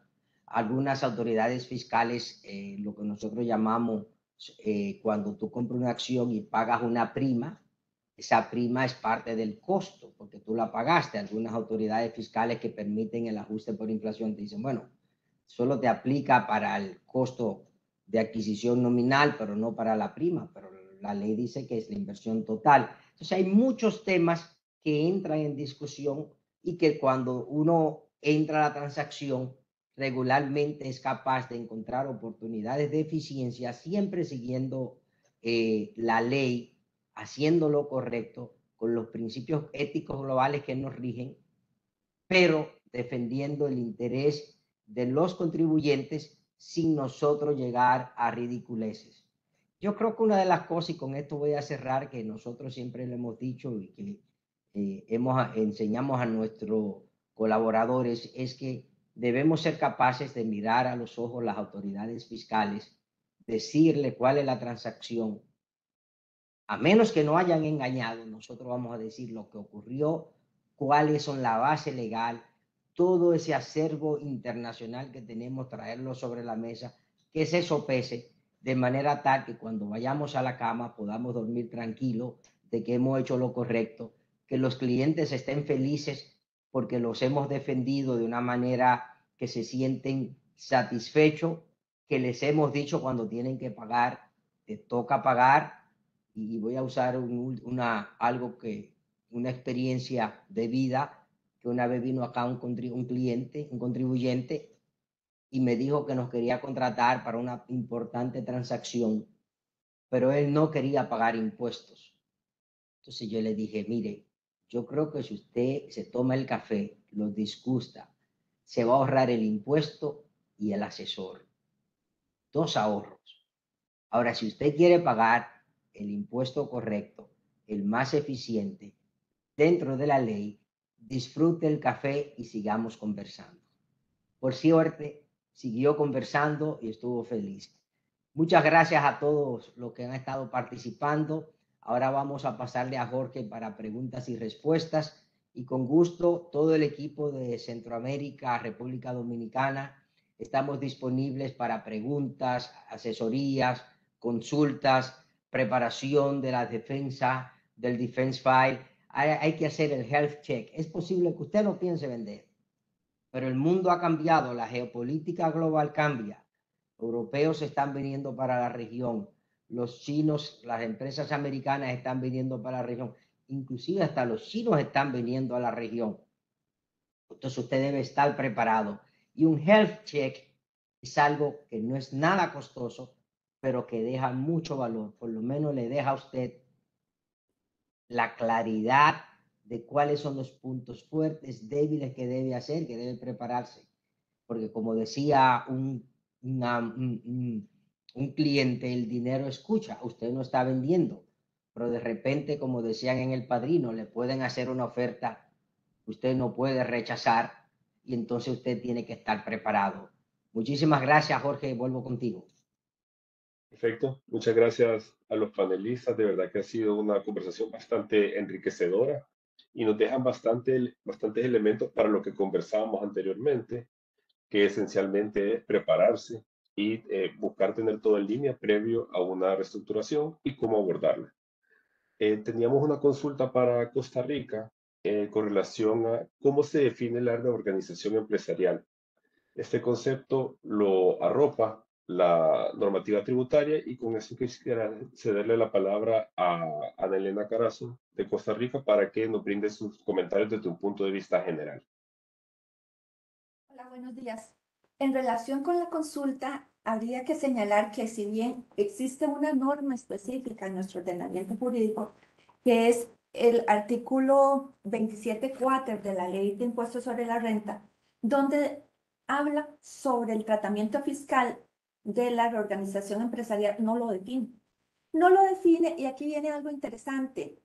Algunas autoridades fiscales, lo que nosotros llamamos, cuando tú compras una acción y pagas una prima, esa prima es parte del costo, porque tú la pagaste. Algunas autoridades fiscales que permiten el ajuste por inflación te dicen, bueno, solo te aplica para el costo de adquisición nominal, pero no para la prima, pero la ley dice que es la inversión total. Entonces hay muchos temas que entran en discusión y que cuando uno entra a la transacción regularmente es capaz de encontrar oportunidades de eficiencia, siempre siguiendo la ley, haciendo lo correcto, con los principios éticos globales que nos rigen, pero defendiendo el interés de los contribuyentes sin nosotros llegar a ridiculeces. Yo creo que una de las cosas, y con esto voy a cerrar, que nosotros siempre le hemos dicho y que enseñamos a nuestros colaboradores, es que debemos ser capaces de mirar a los ojos las autoridades fiscales, decirle cuál es la transacción. A menos que no hayan engañado, nosotros vamos a decir lo que ocurrió, cuáles son la base legal, todo ese acervo internacional que tenemos, traerlo sobre la mesa, que se sopese de manera tal que cuando vayamos a la cama podamos dormir tranquilos de que hemos hecho lo correcto, que los clientes estén felices porque los hemos defendido de una manera que se sienten satisfechos, que les hemos dicho cuando tienen que pagar, te toca pagar, y voy a usar una experiencia de vida, que una vez vino acá un cliente, un contribuyente, y me dijo que nos quería contratar para una importante transacción, pero él no quería pagar impuestos. Entonces yo le dije, mire, yo creo que si usted se toma el café, lo disgusta, se va a ahorrar el impuesto y el asesor. 2 ahorros. Ahora, si usted quiere pagar el impuesto correcto, el más eficiente, dentro de la ley, disfrute el café y sigamos conversando. Por suerte, siguió conversando y estuvo feliz. Muchas gracias a todos los que han estado participando. Ahora vamos a pasarle a Jorge para preguntas y respuestas. Y con gusto, todo el equipo de Centroamérica, República Dominicana, estamos disponibles para preguntas, asesorías, consultas, preparación de la defensa, del defense file. Hay que hacer el health check. Es posible que usted no piense vender, pero el mundo ha cambiado, la geopolítica global cambia. Europeos están viniendo para la región, los chinos, las empresas americanas están viniendo para la región, inclusive hasta los chinos están viniendo a la región. Entonces usted debe estar preparado. Y un health check es algo que no es nada costoso, pero que deja mucho valor. Por lo menos le deja a usted la claridad de cuáles son los puntos fuertes, débiles que debe hacer, que debe prepararse. Porque como decía un cliente, el dinero escucha, usted no está vendiendo, pero de repente, como decían en El Padrino, le pueden hacer una oferta, usted no puede rechazar y entonces usted tiene que estar preparado. Muchísimas gracias, Jorge, vuelvo contigo. Perfecto, muchas gracias a los panelistas, de verdad que ha sido una conversación bastante enriquecedora y nos dejan bastantes elementos para lo que conversábamos anteriormente, que esencialmente es prepararse y buscar tener todo en línea previo a una reestructuración y cómo abordarla. Teníamos una consulta para Costa Rica con relación a cómo se define la reorganización empresarial. Este concepto lo arropa la normativa tributaria y con eso quisiera cederle la palabra a Ana Elena Carazo de Costa Rica para que nos brinde sus comentarios desde un punto de vista general. Hola, buenos días. En relación con la consulta, habría que señalar que si bien existe una norma específica en nuestro ordenamiento jurídico, que es el artículo 27.4 de la Ley de Impuestos sobre la Renta, donde habla sobre el tratamiento fiscal de la reorganización empresarial, no lo define. No lo define y aquí viene algo interesante.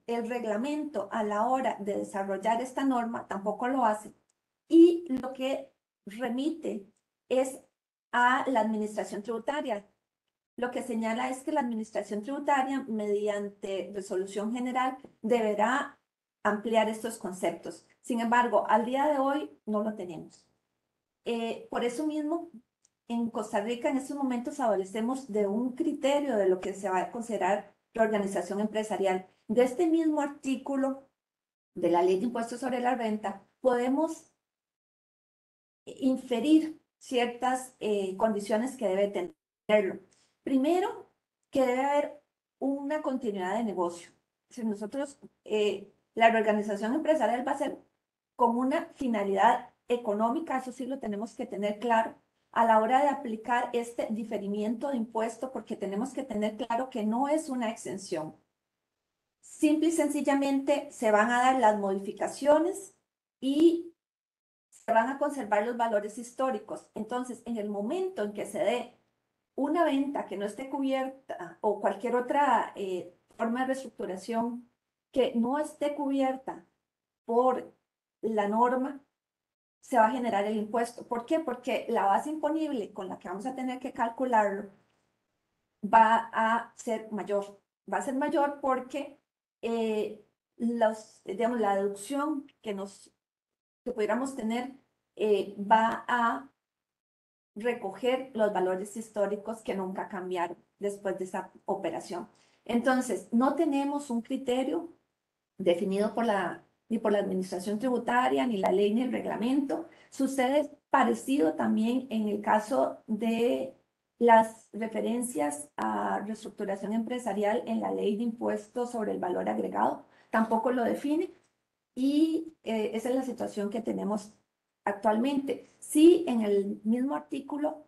El reglamento a la hora de desarrollar esta norma tampoco lo hace. Y lo que remite es a la administración tributaria. Lo que señala es que la administración tributaria, mediante resolución general, deberá ampliar estos conceptos. Sin embargo, al día de hoy no lo tenemos. Por eso mismo, en Costa Rica en estos momentos adolecemos de un criterio de lo que se va a considerar la organización empresarial. De este mismo artículo de la Ley de Impuestos sobre la Renta, podemos inferir ciertas condiciones que debe tenerlo. Primero, que debe haber una continuidad de negocio. Si nosotros, la reorganización empresarial va a ser con una finalidad económica, eso sí lo tenemos que tener claro, a la hora de aplicar este diferimiento de impuesto, porque tenemos que tener claro que no es una exención. Simple y sencillamente se van a dar las modificaciones y se van a conservar los valores históricos. Entonces, en el momento en que se dé una venta que no esté cubierta o cualquier otra forma de reestructuración que no esté cubierta por la norma, se va a generar el impuesto. ¿Por qué? Porque la base imponible con la que vamos a tener que calcularlo va a ser mayor. Va a ser mayor porque digamos, la deducción que pudiéramos tener va a recoger los valores históricos que nunca cambiaron después de esa operación. Entonces, no tenemos un criterio definido ni por la administración tributaria, ni la ley, ni el reglamento. Sucede parecido también en el caso de las referencias a reestructuración empresarial en la ley de impuestos sobre el valor agregado. Tampoco lo define y esa es la situación que tenemos actualmente. Sí, en el mismo artículo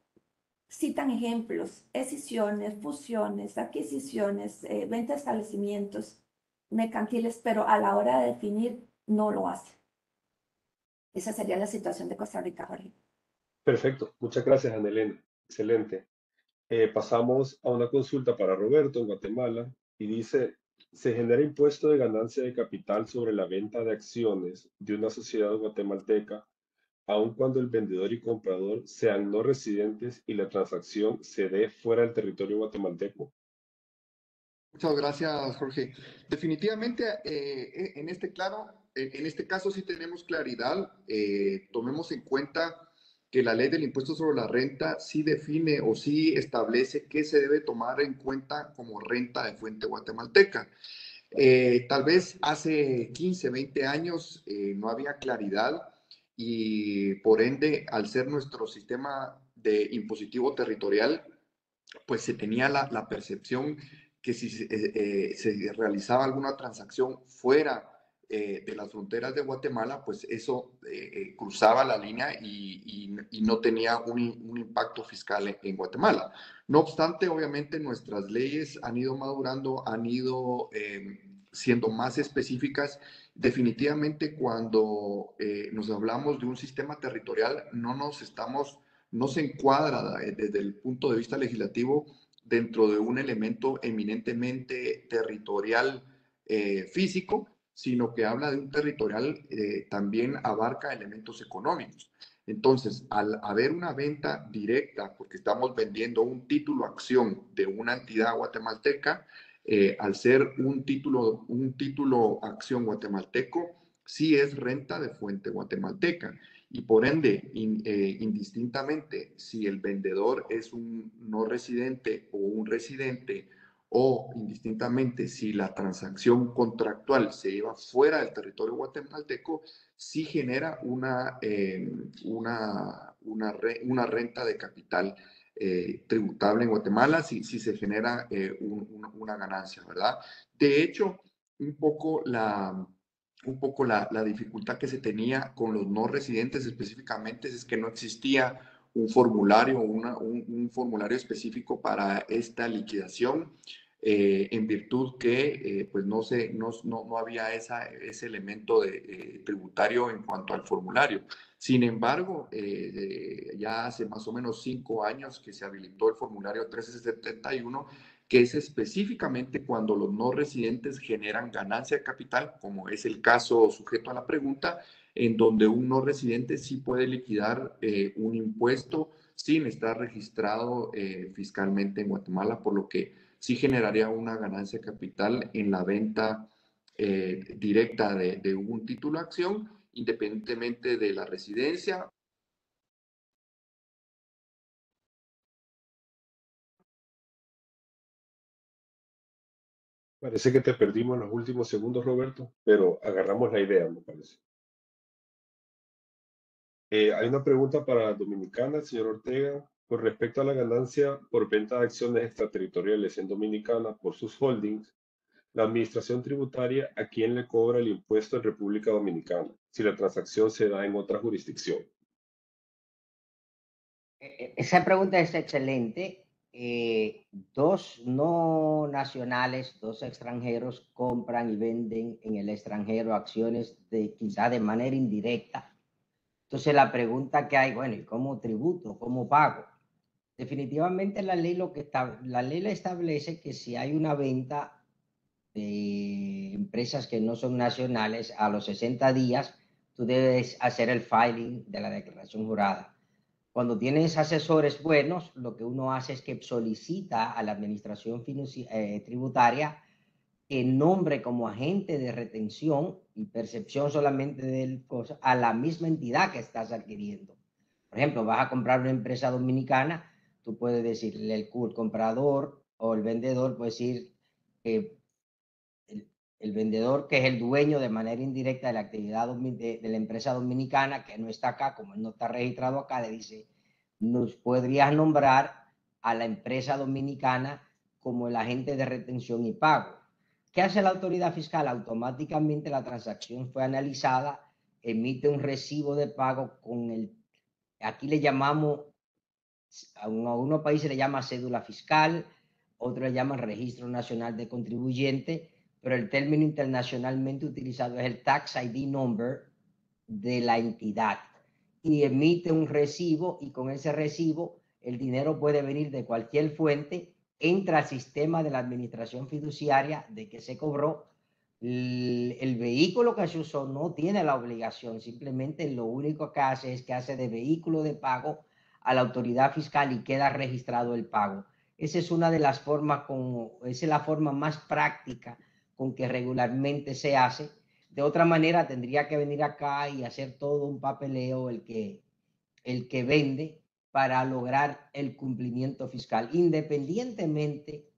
citan ejemplos, escisiones, fusiones, adquisiciones, venta de establecimientos mercantiles, pero a la hora de definir no lo hace. Esa sería la situación de Costa Rica, Jorge. Perfecto, muchas gracias, Ana Elena. Excelente. Pasamos a una consulta para Roberto en Guatemala y dice, ¿se genera impuesto de ganancia de capital sobre la venta de acciones de una sociedad guatemalteca, aun cuando el vendedor y comprador sean no residentes y la transacción se dé fuera del territorio guatemalteco? Muchas gracias, Jorge. Definitivamente, en este caso sí tenemos claridad. Tomemos en cuenta que la ley del impuesto sobre la renta sí define o sí establece qué se debe tomar en cuenta como renta de fuente guatemalteca. Tal vez hace 15, 20 años no había claridad y por ende, al ser nuestro sistema de impositivo territorial, pues se tenía la percepción que si se realizaba alguna transacción fuera de las fronteras de Guatemala, pues eso cruzaba la línea y no tenía un impacto fiscal en Guatemala. No obstante, obviamente nuestras leyes han ido madurando, han ido siendo más específicas. Definitivamente cuando nos hablamos de un sistema territorial, no se encuadra desde el punto de vista legislativo dentro de un elemento eminentemente territorial físico, sino que habla de un territorial, también abarca elementos económicos. Entonces, al haber una venta directa, porque estamos vendiendo un título acción de una entidad guatemalteca, al ser un título acción guatemalteco, sí es renta de fuente guatemalteca. Y por ende, indistintamente, si el vendedor es un no residente o un residente, o indistintamente si la transacción contractual se lleva fuera del territorio guatemalteco, sí genera una renta de capital tributable en Guatemala, si se genera una ganancia, ¿verdad? De hecho, un poco la dificultad que se tenía con los no residentes específicamente es que no existía un formulario, un formulario específico para esta liquidación, en virtud que pues no había ese elemento tributario en cuanto al formulario. Sin embargo, ya hace más o menos 5 años que se habilitó el formulario 1371, que es específicamente cuando los no residentes generan ganancia de capital, como es el caso sujeto a la pregunta, en donde un no residente sí puede liquidar un impuesto sin estar registrado fiscalmente en Guatemala, por lo que sí generaría una ganancia de capital en la venta directa de un título de acción, independientemente de la residencia. Parece que te perdimos en los últimos segundos, Roberto, pero agarramos la idea, me parece. Hay una pregunta para Dominicana, señor Ortega, con respecto a la ganancia por venta de acciones extraterritoriales en Dominicana por sus holdings. La administración tributaria, ¿a quién le cobra el impuesto en República Dominicana si la transacción se da en otra jurisdicción? Esa pregunta es excelente. Dos no nacionales, dos extranjeros compran y venden en el extranjero acciones quizá de manera indirecta. Entonces la pregunta que hay, bueno, ¿y cómo tributo? ¿Cómo pago? Definitivamente la ley le establece que si hay una venta de empresas que no son nacionales a los 60 días, tú debes hacer el filing de la declaración jurada. Cuando tienes asesores buenos, lo que uno hace es que solicita a la administración tributaria que nombre como agente de retención y percepción solamente del cosa a la misma entidad que estás adquiriendo. Por ejemplo, vas a comprar una empresa dominicana, tú puedes decirle el comprador o el vendedor, puede decir que el vendedor, que es el dueño de manera indirecta de la actividad de la empresa dominicana, que no está acá, como él no está registrado acá, le dice, nos podrías nombrar a la empresa dominicana como el agente de retención y pago. ¿Qué hace la autoridad fiscal? Automáticamente la transacción fue analizada, emite un recibo de pago con el, aquí le llamamos, a algunos países le llama cédula fiscal, otros le llaman registro nacional de contribuyente, pero el término internacionalmente utilizado es el Tax ID Number de la entidad. Y emite un recibo, y con ese recibo el dinero puede venir de cualquier fuente, entra al sistema de la administración fiduciaria de que se cobró. El vehículo que se usó no tiene la obligación, simplemente lo único que hace es que hace de vehículo de pago a la autoridad fiscal y queda registrado el pago. Esa es una de las formas, esa es la forma más práctica con que regularmente se hace. De otra manera, tendría que venir acá y hacer todo un papeleo el que vende para lograr el cumplimiento fiscal, independientemente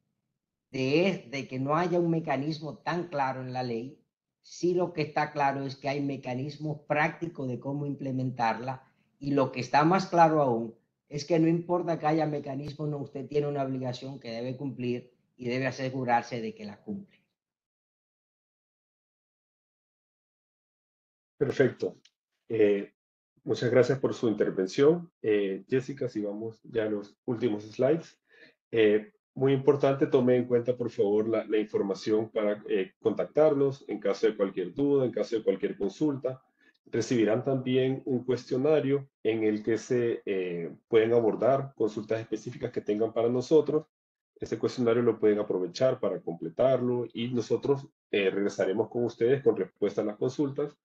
de que no haya un mecanismo tan claro en la ley. Sí, lo que está claro es que hay mecanismos prácticos de cómo implementarla, y lo que está más claro aún es que no importa que haya mecanismos, no, usted tiene una obligación que debe cumplir y debe asegurarse de que la cumple. Perfecto. Muchas gracias por su intervención. Jessica, si vamos ya a los últimos slides. Muy importante, tome en cuenta, por favor, la información para contactarnos en caso de cualquier duda, en caso de cualquier consulta. Recibirán también un cuestionario en el que se pueden abordar consultas específicas que tengan para nosotros. Ese cuestionario lo pueden aprovechar para completarlo y nosotros regresaremos con ustedes con respuesta a las consultas.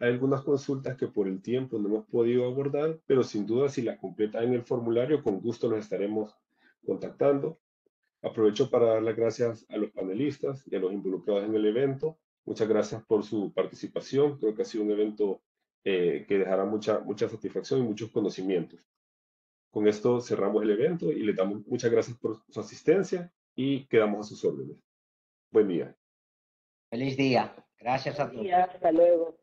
Hay algunas consultas que por el tiempo no hemos podido abordar, pero sin duda si las completan en el formulario, con gusto los estaremos contactando. Aprovecho para dar las gracias a los panelistas y a los involucrados en el evento. Muchas gracias por su participación. Creo que ha sido un evento que dejará mucha satisfacción y muchos conocimientos. Con esto cerramos el evento y les damos muchas gracias por su asistencia y quedamos a sus órdenes. Buen día. Feliz día. Gracias a todos. Hasta luego.